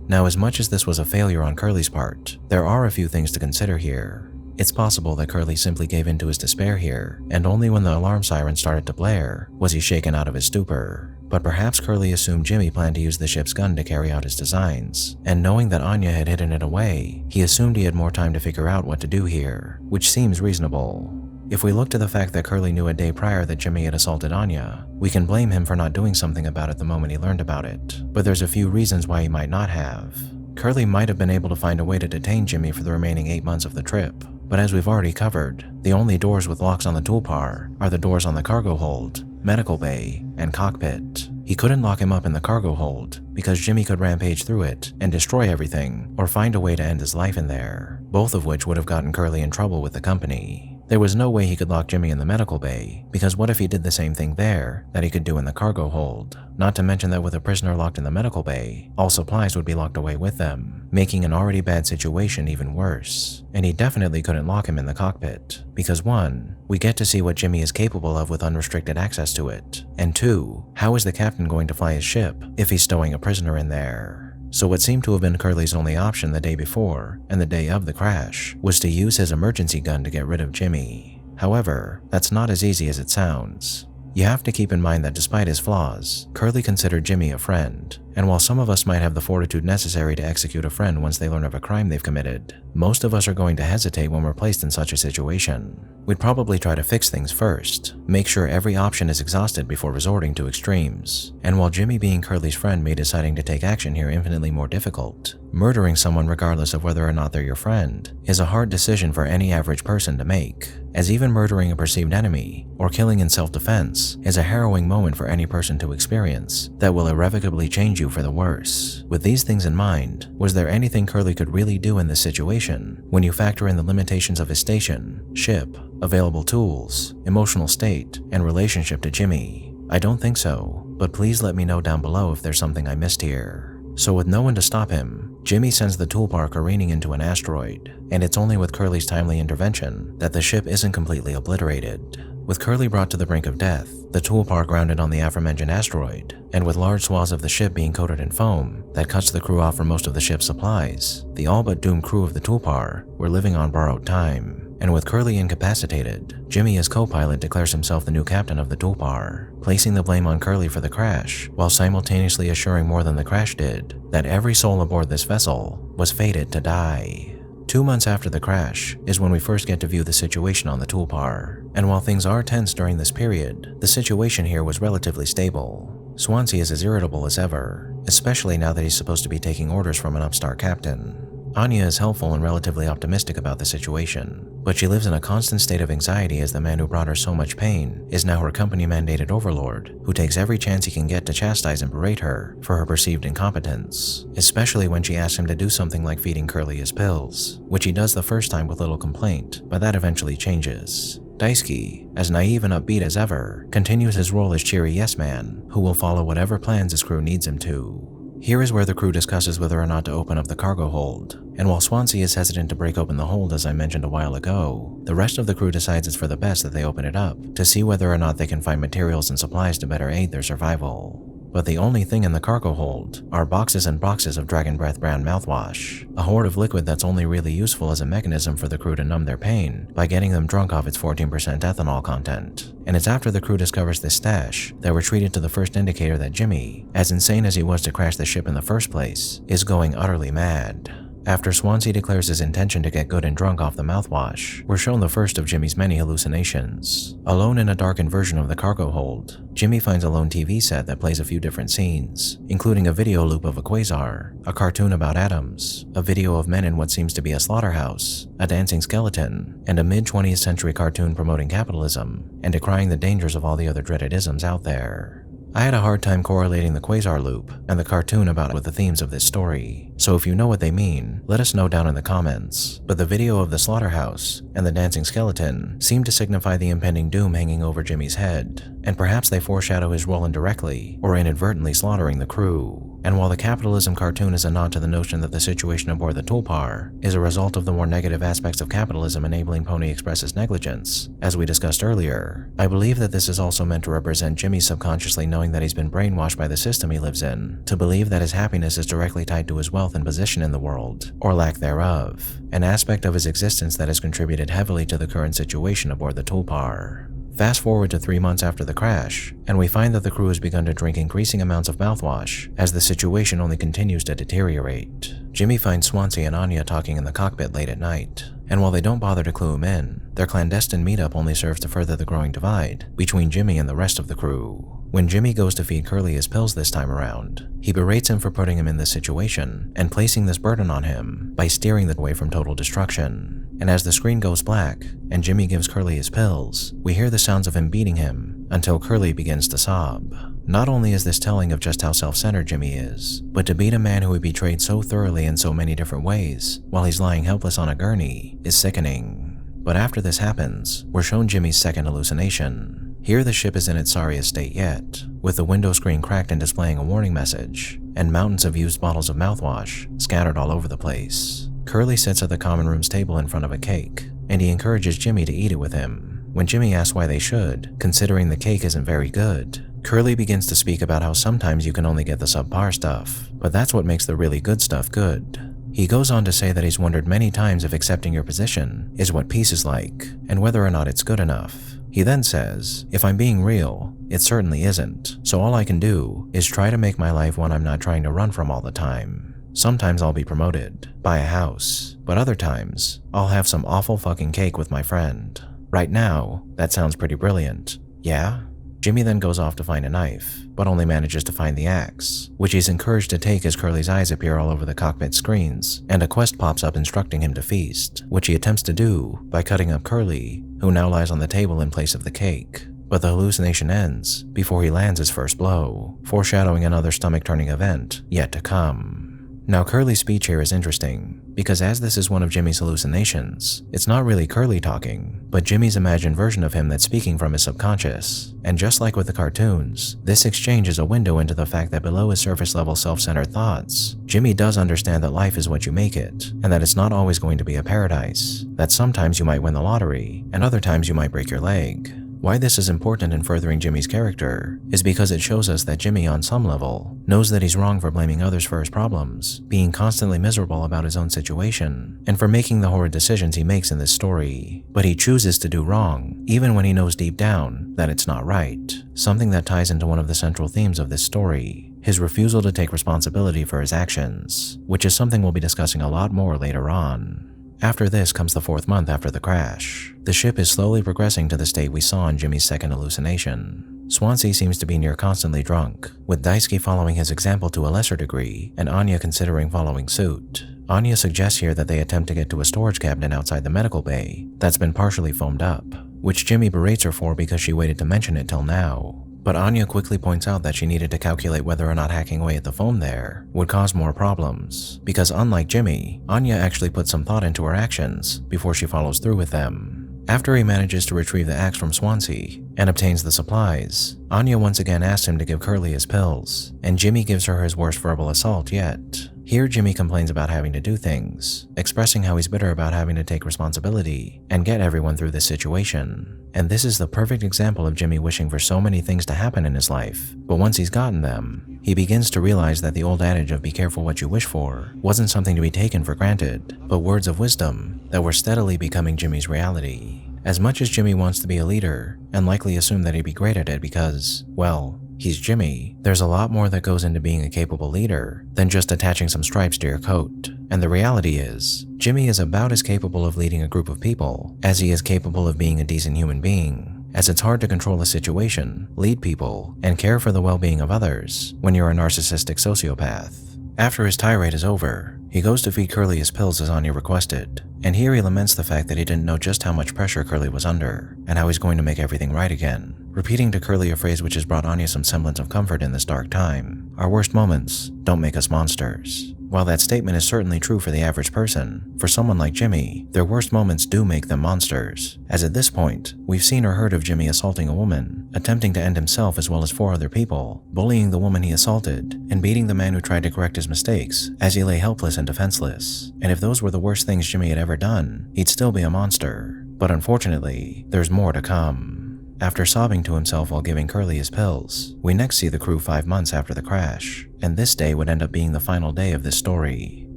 Now, as much as this was a failure on Curly's part, there are a few things to consider here. It's possible that Curly simply gave in to his despair here, and only when the alarm siren started to blare was he shaken out of his stupor. But perhaps Curly assumed Jimmy planned to use the ship's gun to carry out his designs, and knowing that Anya had hidden it away, he assumed he had more time to figure out what to do here, which seems reasonable. If we look to the fact that Curly knew a day prior that Jimmy had assaulted Anya, we can blame him for not doing something about it the moment he learned about it, but there's a few reasons why he might not have. Curly might have been able to find a way to detain Jimmy for the remaining 8 months of the trip, but as we've already covered, the only doors with locks on the toolbar are the doors on the cargo hold, medical bay, and cockpit. He couldn't lock him up in the cargo hold because Jimmy could rampage through it and destroy everything or find a way to end his life in there, both of which would have gotten Curly in trouble with the company. There was no way he could lock Jimmy in the medical bay, because what if he did the same thing there that he could do in the cargo hold? Not to mention that with a prisoner locked in the medical bay, all supplies would be locked away with them, making an already bad situation even worse. And he definitely couldn't lock him in the cockpit, because 1, we get to see what Jimmy is capable of with unrestricted access to it, and 2, how is the captain going to fly his ship if he's stowing a prisoner in there? So what seemed to have been Curly's only option the day before and the day of the crash was to use his emergency gun to get rid of Jimmy. However, that's not as easy as it sounds. You have to keep in mind that despite his flaws, Curly considered Jimmy a friend, and while some of us might have the fortitude necessary to execute a friend once they learn of a crime they've committed, most of us are going to hesitate when we're placed in such a situation. We'd probably try to fix things first, make sure every option is exhausted before resorting to extremes. And while Jimmy being Curly's friend made deciding to take action here infinitely more difficult, murdering someone regardless of whether or not they're your friend is a hard decision for any average person to make, as even murdering a perceived enemy or killing in self-defense is a harrowing moment for any person to experience that will irrevocably change you for the worse. With these things in mind, was there anything Curly could really do in this situation when you factor in the limitations of his station, ship, available tools, emotional state, and relationship to Jimmy? I don't think so, but please let me know down below if there's something I missed here. So with no one to stop him, Jimmy sends the toolbar careening into an asteroid, and it's only with Curly's timely intervention that the ship isn't completely obliterated. With Curly brought to the brink of death, the toolbar grounded on the aforementioned asteroid, and with large swaths of the ship being coated in foam that cuts the crew off from most of the ship's supplies, the all but doomed crew of the toolbar were living on borrowed time. And with Curly incapacitated, Jimmy as co-pilot declares himself the new captain of the toolbar, placing the blame on Curly for the crash, while simultaneously assuring more than the crash did that every soul aboard this vessel was fated to die. 2 months after the crash is when we first get to view the situation on the toolbar, and while things are tense during this period, the situation here was relatively stable. Swansea is as irritable as ever, especially now that he's supposed to be taking orders from an upstart captain. Anya is helpful and relatively optimistic about the situation, but she lives in a constant state of anxiety as the man who brought her so much pain is now her company-mandated overlord, who takes every chance he can get to chastise and berate her for her perceived incompetence, especially when she asks him to do something like feeding Curly his pills, which he does the first time with little complaint, but that eventually changes. Daisuke, as naive and upbeat as ever, continues his role as cheery yes-man, who will follow whatever plans his crew needs him to. Here is where the crew discusses whether or not to open up the cargo hold, and while Swansea is hesitant to break open the hold as I mentioned a while ago, the rest of the crew decides it's for the best that they open it up to see whether or not they can find materials and supplies to better aid their survival. But the only thing in the cargo hold are boxes and boxes of Dragon Breath brand mouthwash, a hoard of liquid that's only really useful as a mechanism for the crew to numb their pain by getting them drunk off its 14% ethanol content. And it's after the crew discovers this stash that we're treated to the first indicator that Jimmy, as insane as he was to crash the ship in the first place, is going utterly mad. After Swansea declares his intention to get good and drunk off the mouthwash, we're shown the first of Jimmy's many hallucinations. Alone in a darkened version of the cargo hold, Jimmy finds a lone TV set that plays a few different scenes, including a video loop of a quasar, a cartoon about atoms, a video of men in what seems to be a slaughterhouse, a dancing skeleton, and a mid-20th century cartoon promoting capitalism and decrying the dangers of all the other dreaded isms out there. I had a hard time correlating the quasar loop and the cartoon about it with the themes of this story, so if you know what they mean, let us know down in the comments. But the video of the slaughterhouse and the dancing skeleton seem to signify the impending doom hanging over Jimmy's head, and perhaps they foreshadow his role indirectly or inadvertently slaughtering the crew. And while the capitalism cartoon is a nod to the notion that the situation aboard the toolbar is a result of the more negative aspects of capitalism enabling Pony Express's negligence, as we discussed earlier, I believe that this is also meant to represent Jimmy subconsciously knowing that he's been brainwashed by the system he lives in to believe that his happiness is directly tied to his wealth and position in the world, or lack thereof, an aspect of his existence that has contributed heavily to the current situation aboard the toolbar. Fast forward to 3 months after the crash, and we find that the crew has begun to drink increasing amounts of mouthwash as the situation only continues to deteriorate. Jimmy finds Swansea and Anya talking in the cockpit late at night, and while they don't bother to clue him in, their clandestine meetup only serves to further the growing divide between Jimmy and the rest of the crew. When Jimmy goes to feed Curly his pills this time around, he berates him for putting him in this situation and placing this burden on him by steering the way from total destruction. And as the screen goes black and Jimmy gives Curly his pills, we hear the sounds of him beating him until Curly begins to sob. Not only is this telling of just how self-centered Jimmy is, but to beat a man who he betrayed so thoroughly in so many different ways while he's lying helpless on a gurney is sickening. But after this happens, we're shown Jimmy's second hallucination. Here the ship is in its sorriest state yet, with the window screen cracked and displaying a warning message, and mountains of used bottles of mouthwash scattered all over the place. Curly sits at the common room's table in front of a cake, and he encourages Jimmy to eat it with him. When Jimmy asks why they should, considering the cake isn't very good, Curly begins to speak about how sometimes you can only get the subpar stuff, but that's what makes the really good stuff good. He goes on to say that he's wondered many times if accepting your position is what peace is like, and whether or not it's good enough. He then says, if I'm being real, it certainly isn't, so all I can do is try to make my life one I'm not trying to run from all the time. Sometimes I'll be promoted, buy a house, but other times, I'll have some awful fucking cake with my friend. Right now, that sounds pretty brilliant. Yeah? Jimmy then goes off to find a knife, but only manages to find the axe, which he's encouraged to take as Curly's eyes appear all over the cockpit screens, and a quest pops up instructing him to feast, which he attempts to do by cutting up Curly, who now lies on the table in place of the cake. But the hallucination ends before he lands his first blow, foreshadowing another stomach-turning event yet to come. Now Curly's speech here is interesting, because as this is one of Jimmy's hallucinations, it's not really Curly talking, but Jimmy's imagined version of him that's speaking from his subconscious. And just like with the cartoons, this exchange is a window into the fact that below his surface-level self-centered thoughts, Jimmy does understand that life is what you make it, and that it's not always going to be a paradise, that sometimes you might win the lottery, and other times you might break your leg. Why this is important in furthering Jimmy's character is because it shows us that Jimmy, on some level, knows that he's wrong for blaming others for his problems, being constantly miserable about his own situation, and for making the horrid decisions he makes in this story. But he chooses to do wrong, even when he knows deep down that it's not right, something that ties into one of the central themes of this story, his refusal to take responsibility for his actions, which is something we'll be discussing a lot more later on. After this comes the 4th month after the crash. The ship is slowly progressing to the state we saw in Jimmy's second hallucination. Swansea seems to be near constantly drunk, with Daisuke following his example to a lesser degree, and Anya considering following suit. Anya suggests here that they attempt to get to a storage cabinet outside the medical bay that's been partially foamed up, which Jimmy berates her for because she waited to mention it till now. But Anya quickly points out that she needed to calculate whether or not hacking away at the foam there would cause more problems, because unlike Jimmy, Anya actually puts some thought into her actions before she follows through with them. After he manages to retrieve the axe from Swansea and obtains the supplies, Anya once again asks him to give Curly his pills, and Jimmy gives her his worst verbal assault yet. Here Jimmy complains about having to do things, expressing how he's bitter about having to take responsibility and get everyone through this situation. And this is the perfect example of Jimmy wishing for so many things to happen in his life, but once he's gotten them, he begins to realize that the old adage of be careful what you wish for wasn't something to be taken for granted, but words of wisdom that were steadily becoming Jimmy's reality. As much as Jimmy wants to be a leader, and likely assume that he'd be great at it because, well, he's Jimmy, there's a lot more that goes into being a capable leader than just attaching some stripes to your coat. And the reality is, Jimmy is about as capable of leading a group of people as he is capable of being a decent human being, as it's hard to control a situation, lead people, and care for the well-being of others when you're a narcissistic sociopath. After his tirade is over, he goes to feed Curly his pills as Anya requested, and here he laments the fact that he didn't know just how much pressure Curly was under, and how he's going to make everything right again, repeating to Curly a phrase which has brought Anya some semblance of comfort in this dark time. Our worst moments don't make us monsters. While that statement is certainly true for the average person, for someone like Jimmy, their worst moments do make them monsters, as at this point, we've seen or heard of Jimmy assaulting a woman, attempting to end himself as well as 4 other people, bullying the woman he assaulted, and beating the man who tried to correct his mistakes as he lay helpless and defenseless. And if those were the worst things Jimmy had ever done, he'd still be a monster. But unfortunately, there's more to come. After sobbing to himself while giving Curly his pills, we next see the crew 5 months after the crash, and this day would end up being the final day of this story,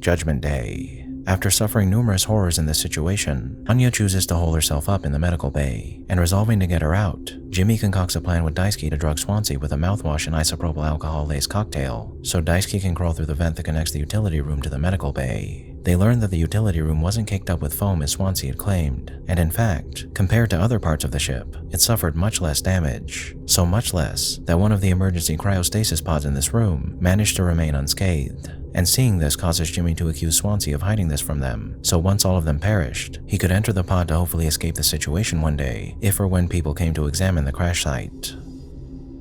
Judgment Day. After suffering numerous horrors in this situation, Anya chooses to hole herself up in the medical bay, and resolving to get her out, Jimmy concocts a plan with Daisuke to drug Swansea with a mouthwash and isopropyl alcohol-laced cocktail, so Daisuke can crawl through the vent that connects the utility room to the medical bay. they learned that the utility room wasn't caked up with foam as Swansea had claimed, and in fact, compared to other parts of the ship, it suffered much less damage, so much less that one of the emergency cryostasis pods in this room managed to remain unscathed. And seeing this causes Jimmy to accuse Swansea of hiding this from them, so once all of them perished, he could enter the pod to hopefully escape the situation one day, if or when people came to examine the crash site.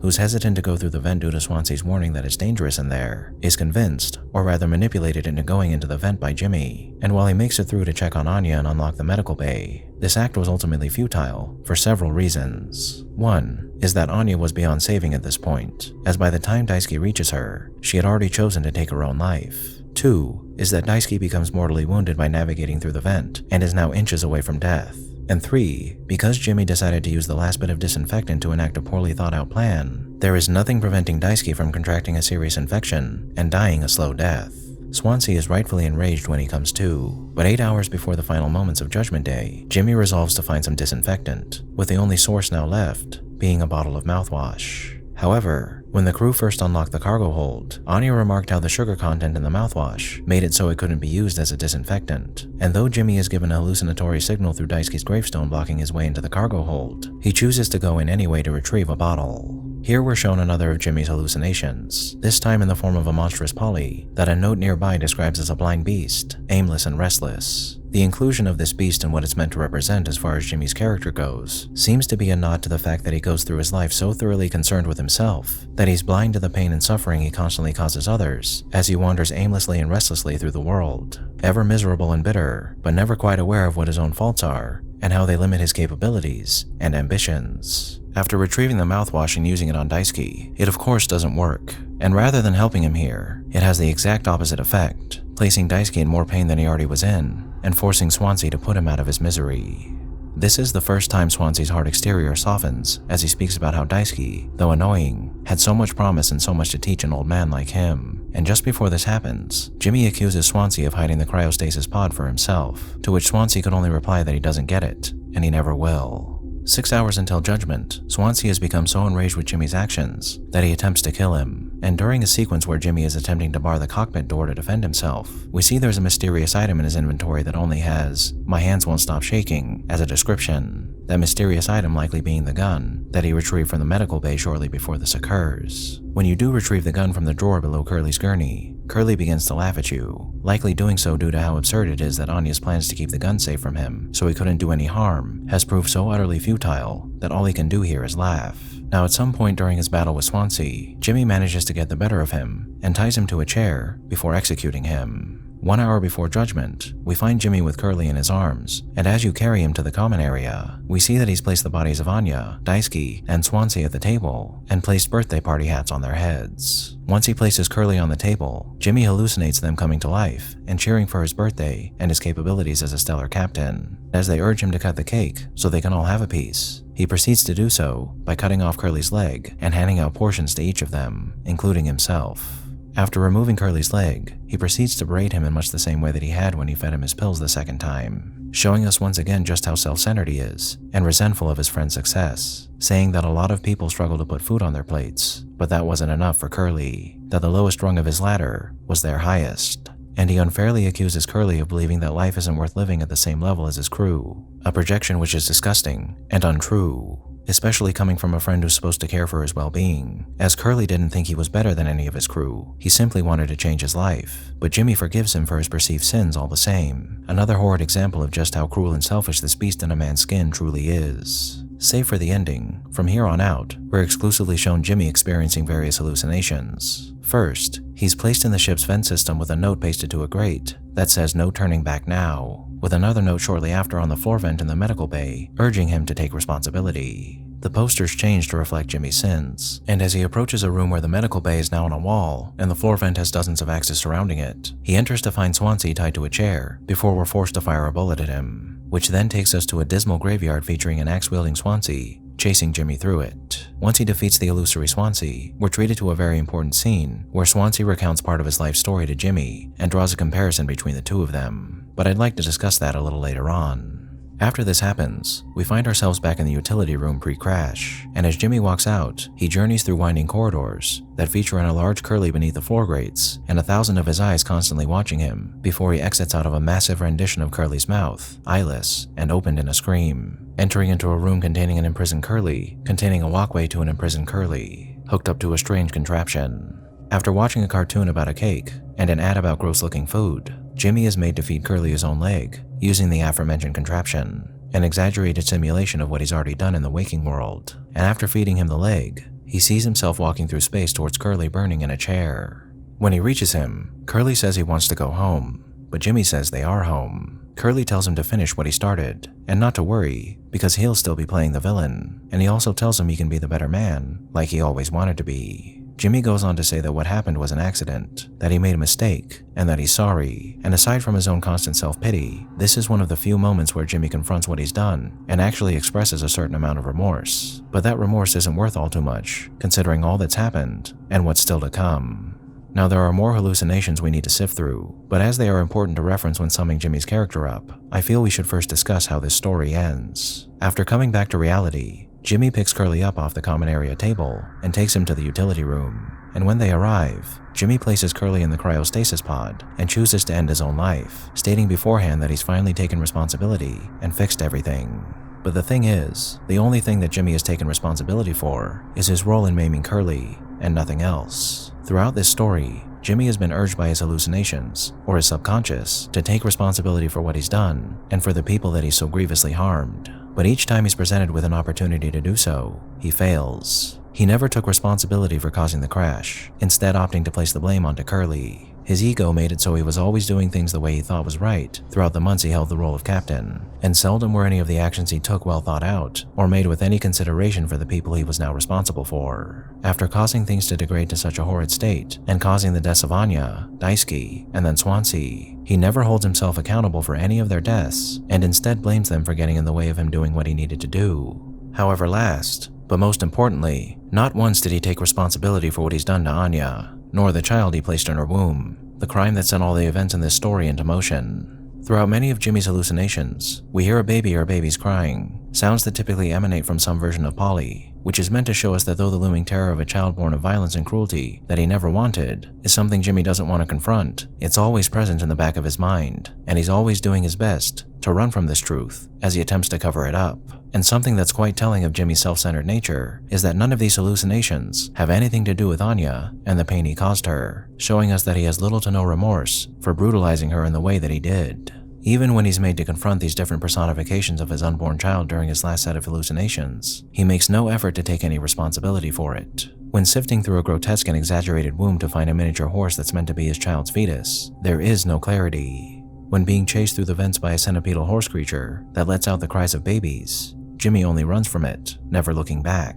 Who's hesitant to go through the vent due to Swansea's warning that it's dangerous in there, is convinced, or rather manipulated into going into the vent by Jimmy, and while he makes it through to check on Anya and unlock the medical bay, this act was ultimately futile for several reasons. One is that Anya was beyond saving at this point, as by the time Daisuke reaches her, she had already chosen to take her own life. Two is that Daisuke becomes mortally wounded by navigating through the vent and is now inches away from death. And three, because Jimmy decided to use the last bit of disinfectant to enact a poorly thought out plan, there is nothing preventing Daisuke from contracting a serious infection and dying a slow death. Swansea is rightfully enraged when he comes to, but 8 hours before the final moments of Judgment Day, Jimmy resolves to find some disinfectant, with the only source now left being a bottle of mouthwash. However, when the crew first unlocked the cargo hold, Anya remarked how the sugar content in the mouthwash made it so it couldn't be used as a disinfectant, and though Jimmy is given a hallucinatory signal through Daisuke's gravestone blocking his way into the cargo hold, he chooses to go in anyway to retrieve a bottle. Here we're shown another of Jimmy's hallucinations, this time in the form of a monstrous poly that a note nearby describes as a blind beast, aimless and restless. The inclusion of this beast and what it's meant to represent as far as Jimmy's character goes seems to be a nod to the fact that he goes through his life so thoroughly concerned with himself that he's blind to the pain and suffering he constantly causes others as he wanders aimlessly and restlessly through the world, ever miserable and bitter, but never quite aware of what his own faults are and how they limit his capabilities and ambitions. After retrieving the mouthwash and using it on Daisuke, it of course doesn't work, and rather than helping him here, it has the exact opposite effect, placing Daisuke in more pain than he already was in, and forcing Swansea to put him out of his misery. This is the first time Swansea's hard exterior softens as he speaks about how Daisuke, though annoying, had so much promise and so much to teach an old man like him. And just before this happens, Jimmy accuses Swansea of hiding the cryostasis pod for himself, to which Swansea could only reply that he doesn't get it, and he never will. 6 hours until judgment, Swansea has become so enraged with Jimmy's actions that he attempts to kill him, and during a sequence where Jimmy is attempting to bar the cockpit door to defend himself, we see there's a mysterious item in his inventory that only has "my hands won't stop shaking" as a description, that mysterious item likely being the gun that he retrieved from the medical bay shortly before this occurs. When you do retrieve the gun from the drawer below Curly's gurney, Curly begins to laugh at you, likely doing so due to how absurd it is that Anya's plans to keep the gun safe from him so he couldn't do any harm has proved so utterly futile that all he can do here is laugh. Now at some point during his battle with Swansea, Jimmy manages to get the better of him and ties him to a chair before executing him. 1 hour before judgment, we find Jimmy with Curly in his arms, and as you carry him to the common area, we see that he's placed the bodies of Anya, Daisuke, and Swansea at the table, and placed birthday party hats on their heads. Once he places Curly on the table, Jimmy hallucinates them coming to life and cheering for his birthday and his capabilities as a stellar captain. As they urge him to cut the cake so they can all have a piece, he proceeds to do so by cutting off Curly's leg and handing out portions to each of them, including himself. After removing Curly's leg, he proceeds to berate him in much the same way that he had when he fed him his pills the second time, showing us once again just how self-centered he is and resentful of his friend's success, saying that a lot of people struggle to put food on their plates, but that wasn't enough for Curly, that the lowest rung of his ladder was their highest, and he unfairly accuses Curly of believing that life isn't worth living at the same level as his crew, a projection which is disgusting and untrue, especially coming from a friend who's supposed to care for his well-being, as Curly didn't think he was better than any of his crew, he simply wanted to change his life, but Jimmy forgives him for his perceived sins all the same, another horrid example of just how cruel and selfish this beast in a man's skin truly is. Save for the ending, from here on out, we're exclusively shown Jimmy experiencing various hallucinations. First, he's placed in the ship's vent system with a note pasted to a grate that says "no turning back now," with another note shortly after on the floor vent in the medical bay urging him to take responsibility. The posters change to reflect Jimmy's sins, and as he approaches a room where the medical bay is now on a wall and the floor vent has dozens of axes surrounding it, he enters to find Swansea tied to a chair before we're forced to fire a bullet at him, which then takes us to a dismal graveyard featuring an axe-wielding Swansea chasing Jimmy through it. Once he defeats the illusory Swansea, we're treated to a very important scene where Swansea recounts part of his life story to Jimmy and draws a comparison between the two of them, but I'd like to discuss that a little later on. After this happens, we find ourselves back in the utility room pre-crash, and as Jimmy walks out, he journeys through winding corridors that feature in a large Curly beneath the floor grates and 1,000 of his eyes constantly watching him before he exits out of a massive rendition of Curly's mouth, eyeless and opened in a scream, entering into a room containing an imprisoned Curly, containing a walkway to an imprisoned Curly, hooked up to a strange contraption. After watching a cartoon about a cake and an ad about gross-looking food, Jimmy is made to feed Curly his own leg, using the aforementioned contraption, an exaggerated simulation of what he's already done in the waking world. And after feeding him the leg, he sees himself walking through space towards Curly burning in a chair. When he reaches him, Curly says he wants to go home, but Jimmy says they are home. Curly tells him to finish what he started, and not to worry, because he'll still be playing the villain, and he also tells him he can be the better man, like he always wanted to be. Jimmy goes on to say that what happened was an accident, that he made a mistake, and that he's sorry, and aside from his own constant self-pity, this is one of the few moments where Jimmy confronts what he's done and actually expresses a certain amount of remorse. But that remorse isn't worth all too much, considering all that's happened and what's still to come. Now there are more hallucinations we need to sift through, but as they are important to reference when summing Jimmy's character up, I feel we should first discuss how this story ends. After coming back to reality, Jimmy picks Curly up off the common area table and takes him to the utility room, and when they arrive, Jimmy places Curly in the cryostasis pod and chooses to end his own life, stating beforehand that he's finally taken responsibility and fixed everything. But the thing is, the only thing that Jimmy has taken responsibility for is his role in maiming Curly, and nothing else. Throughout this story, Jimmy has been urged by his hallucinations, or his subconscious, to take responsibility for what he's done and for the people that he's so grievously harmed. But each time he's presented with an opportunity to do so, he fails. He never took responsibility for causing the crash, instead opting to place the blame onto Curly. His ego made it so he was always doing things the way he thought was right throughout the months he held the role of captain, and seldom were any of the actions he took well thought out or made with any consideration for the people he was now responsible for. After causing things to degrade to such a horrid state, and causing the deaths of Anya, Daisuke, and then Swansea, he never holds himself accountable for any of their deaths, and instead blames them for getting in the way of him doing what he needed to do. However, last, but most importantly, not once did he take responsibility for what he's done to Anya, nor the child he placed in her womb, the crime that sent all the events in this story into motion. Throughout many of Jimmy's hallucinations, we hear a baby or babies crying, sounds that typically emanate from some version of Polly, which is meant to show us that though the looming terror of a child born of violence and cruelty that he never wanted is something Jimmy doesn't want to confront, it's always present in the back of his mind, and he's always doing his best to run from this truth as he attempts to cover it up. And something that's quite telling of Jimmy's self-centered nature is that none of these hallucinations have anything to do with Anya and the pain he caused her, showing us that he has little to no remorse for brutalizing her in the way that he did. Even when he's made to confront these different personifications of his unborn child during his last set of hallucinations, he makes no effort to take any responsibility for it. When sifting through a grotesque and exaggerated womb to find a miniature horse that's meant to be his child's fetus, there is no clarity. When being chased through the vents by a centipedal horse creature that lets out the cries of babies, Jimmy only runs from it, never looking back.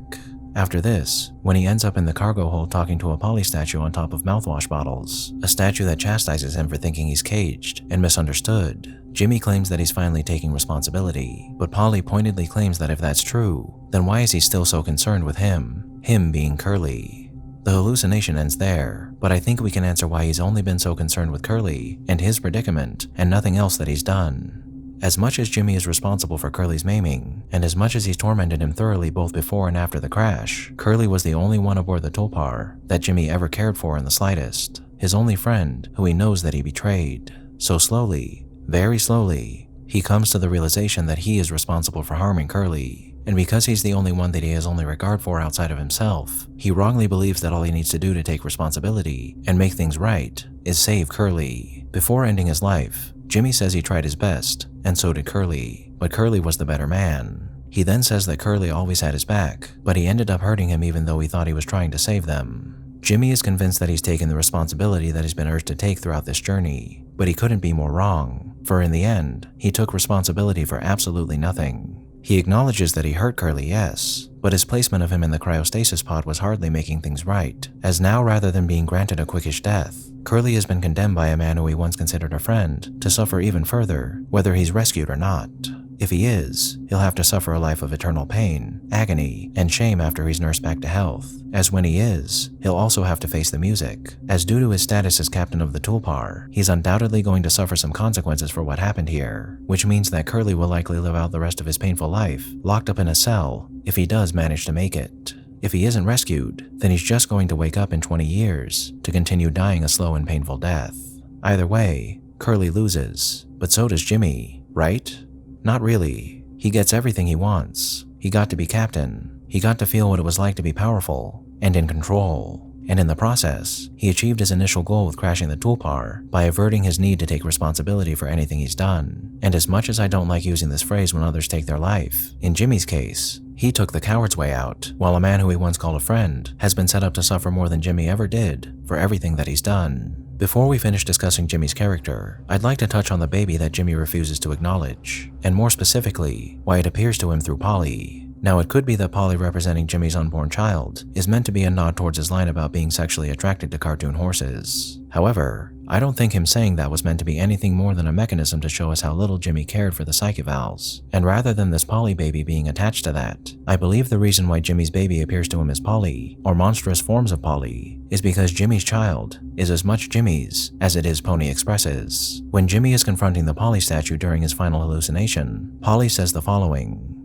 After this, when he ends up in the cargo hold talking to a Polly statue on top of mouthwash bottles, a statue that chastises him for thinking he's caged and misunderstood, Jimmy claims that he's finally taking responsibility, but Polly pointedly claims that if that's true, then why is he still so concerned with him being Curly? The hallucination ends there, but I think we can answer why he's only been so concerned with Curly and his predicament and nothing else that he's done. As much as Jimmy is responsible for Curly's maiming, and as much as he's tormented him thoroughly both before and after the crash, Curly was the only one aboard the Tulpar that Jimmy ever cared for in the slightest, his only friend who he knows that he betrayed. So slowly, very slowly, he comes to the realization that he is responsible for harming Curly, and because he's the only one that he has only regard for outside of himself, he wrongly believes that all he needs to do to take responsibility and make things right is save Curly. Before ending his life, Jimmy says he tried his best, and so did Curly, but Curly was the better man. He then says that Curly always had his back, but he ended up hurting him even though he thought he was trying to save them. Jimmy is convinced that he's taken the responsibility that he's been urged to take throughout this journey, but he couldn't be more wrong, for in the end, he took responsibility for absolutely nothing. He acknowledges that he hurt Curly, yes, but his placement of him in the cryostasis pod was hardly making things right, as now rather than being granted a quickish death, Curly has been condemned by a man who he once considered a friend to suffer even further, whether he's rescued or not. If he is, he'll have to suffer a life of eternal pain, agony, and shame after he's nursed back to health. As when he is, he'll also have to face the music, as due to his status as captain of the Tulpar, he's undoubtedly going to suffer some consequences for what happened here, which means that Curly will likely live out the rest of his painful life, locked up in a cell, if he does manage to make it. If he isn't rescued, then he's just going to wake up in 20 years to continue dying a slow and painful death. Either way, Curly loses, but so does Jimmy, right? Not really. He gets everything he wants. He got to be captain. He got to feel what it was like to be powerful and in control. And in the process, he achieved his initial goal with crashing the Tulpar by averting his need to take responsibility for anything he's done. And as much as I don't like using this phrase when others take their life, in Jimmy's case, he took the coward's way out, while a man who he once called a friend has been set up to suffer more than Jimmy ever did for everything that he's done. Before we finish discussing Jimmy's character, I'd like to touch on the baby that Jimmy refuses to acknowledge, and more specifically, why it appears to him through Polly. Now, it could be that Polly representing Jimmy's unborn child is meant to be a nod towards his line about being sexually attracted to cartoon horses. However, I don't think him saying that was meant to be anything more than a mechanism to show us how little Jimmy cared for the psych evals, and rather than this Polly baby being attached to that, I believe the reason why Jimmy's baby appears to him as Polly, or monstrous forms of Polly, is because Jimmy's child is as much Jimmy's as it is Pony Express's. When Jimmy is confronting the Polly statue during his final hallucination, Polly says the following.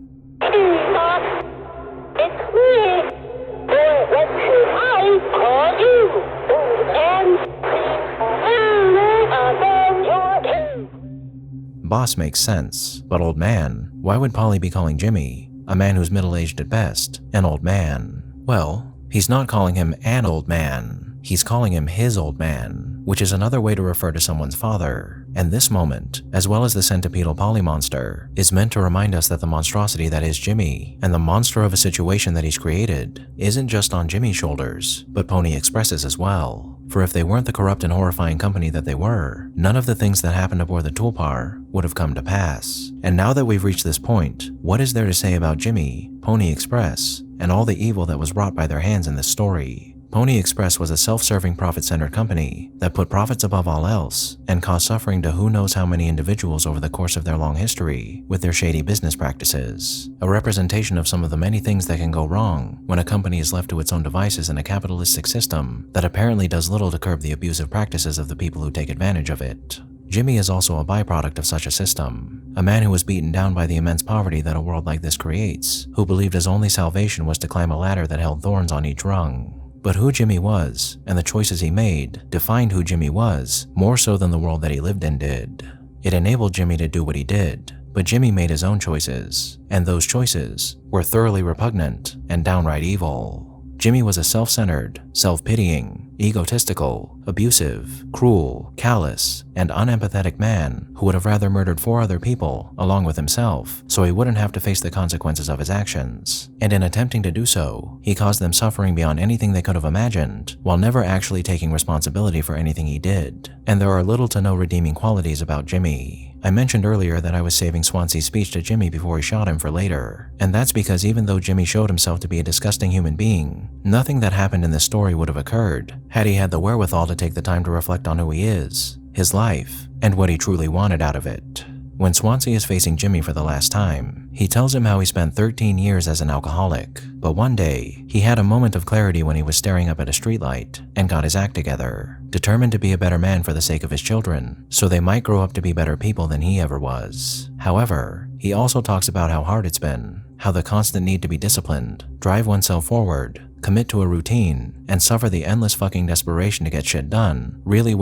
Boss makes sense, but old man, why would Polly be calling Jimmy, a man who's middle-aged at best, an old man? Well, he's not calling him an old man, he's calling him his old man, which is another way to refer to someone's father. And this moment, as well as the centipedal Polly monster, is meant to remind us that the monstrosity that is Jimmy, and the monster of a situation that he's created, isn't just on Jimmy's shoulders, but Pony Express's as well. For if they weren't the corrupt and horrifying company that they were, none of the things that happened aboard the Tulpar would have come to pass. And now that we've reached this point, what is there to say about Jimmy, Pony Express, and all the evil that was wrought by their hands in this story? Pony Express was a self-serving, profit-centered company that put profits above all else and caused suffering to who knows how many individuals over the course of their long history with their shady business practices. A representation of some of the many things that can go wrong when a company is left to its own devices in a capitalistic system that apparently does little to curb the abusive practices of the people who take advantage of it. Jimmy is also a byproduct of such a system, a man who was beaten down by the immense poverty that a world like this creates, who believed his only salvation was to climb a ladder that held thorns on each rung. But who Jimmy was, and the choices he made, defined who Jimmy was, more so than the world that he lived in did. It enabled Jimmy to do what he did, but Jimmy made his own choices, and those choices were thoroughly repugnant and downright evil. Jimmy was a self-centered, self-pitying, egotistical, abusive, cruel, callous, and unempathetic man who would have rather murdered 4 other people along with himself so he wouldn't have to face the consequences of his actions. And in attempting to do so, he caused them suffering beyond anything they could have imagined while never actually taking responsibility for anything he did. And there are little to no redeeming qualities about Jimmy. I mentioned earlier that I was saving Swansea's speech to Jimmy before he shot him for later, and that's because even though Jimmy showed himself to be a disgusting human being, nothing that happened in this story would have occurred had he had the wherewithal to take the time to reflect on who he is, his life, and what he truly wanted out of it. When Swansea is facing Jimmy for the last time, he tells him how he spent 13 years as an alcoholic, but one day, he had a moment of clarity when he was staring up at a streetlight and got his act together, determined to be a better man for the sake of his children, so they might grow up to be better people than he ever was. However, he also talks about how hard it's been, how the constant need to be disciplined, drive oneself forward, commit to a routine, and suffer the endless fucking desperation to get shit done really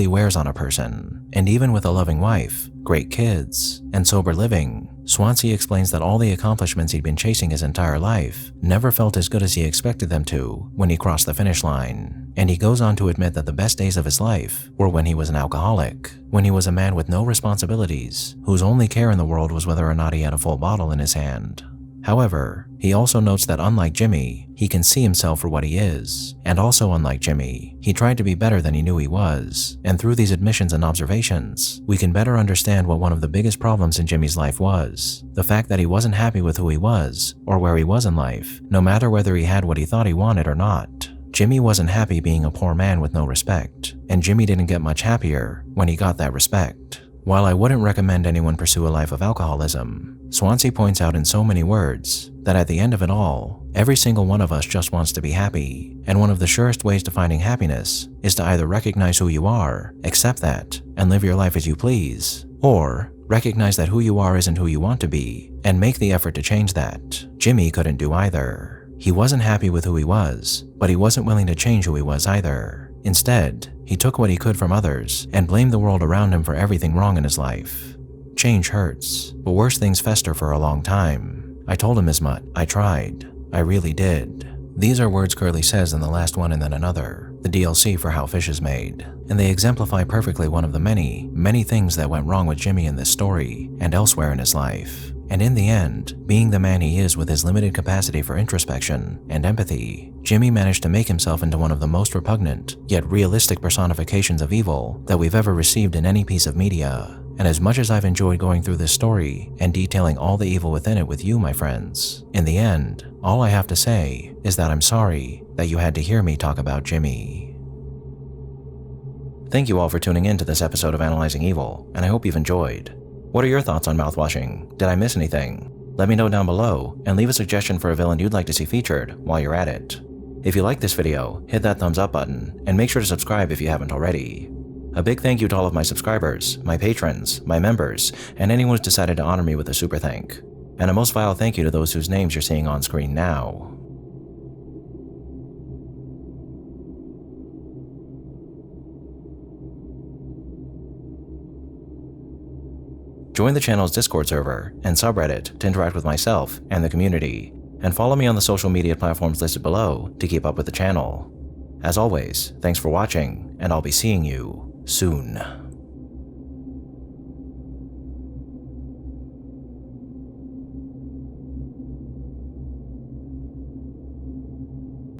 wears on a person. And even with a loving wife, great kids, and sober living, Swansea explains that all the accomplishments he'd been chasing his entire life never felt as good as he expected them to when he crossed the finish line. And he goes on to admit that the best days of his life were when he was an alcoholic, when he was a man with no responsibilities, whose only care in the world was whether or not he had a full bottle in his hand. However, he also notes that unlike Jimmy, he can see himself for what he is, and also unlike Jimmy, he tried to be better than he knew he was, and through these admissions and observations, we can better understand what one of the biggest problems in Jimmy's life was, the fact that he wasn't happy with who he was, or where he was in life, no matter whether he had what he thought he wanted or not. Jimmy wasn't happy being a poor man with no respect, and Jimmy didn't get much happier when he got that respect. While I wouldn't recommend anyone pursue a life of alcoholism, Swansea points out in so many words that at the end of it all, every single one of us just wants to be happy, and one of the surest ways to finding happiness is to either recognize who you are, accept that, and live your life as you please, or recognize that who you are isn't who you want to be, and make the effort to change that. Jimmy couldn't do either. He wasn't happy with who he was, but he wasn't willing to change who he was either. Instead, he took what he could from others and blamed the world around him for everything wrong in his life. Change hurts, but worse things fester for a long time. I told him as much. I tried. I really did. These are words Curly says in The Last One and Then Another, the DLC for How Fish is Made, and they exemplify perfectly one of the many, many things that went wrong with Jimmy in this story and elsewhere in his life. And in the end, being the man he is with his limited capacity for introspection and empathy, Jimmy managed to make himself into one of the most repugnant, yet realistic personifications of evil that we've ever received in any piece of media. And as much as I've enjoyed going through this story and detailing all the evil within it with you, my friends, in the end, all I have to say is that I'm sorry that you had to hear me talk about Jimmy. Thank you all for tuning in to this episode of Analyzing Evil, and I hope you've enjoyed. What are your thoughts on Mouthwashing? Did I miss anything? Let me know down below and leave a suggestion for a villain you'd like to see featured while you're at it. If you like this video, hit that thumbs up button and make sure to subscribe if you haven't already. A big thank you to all of my subscribers, my patrons, my members, and anyone who's decided to honor me with a super thank. And a most vile thank you to those whose names you're seeing on screen now. Join the channel's Discord server and subreddit to interact with myself and the community, and follow me on the social media platforms listed below to keep up with the channel. As always, thanks for watching, and I'll be seeing you soon.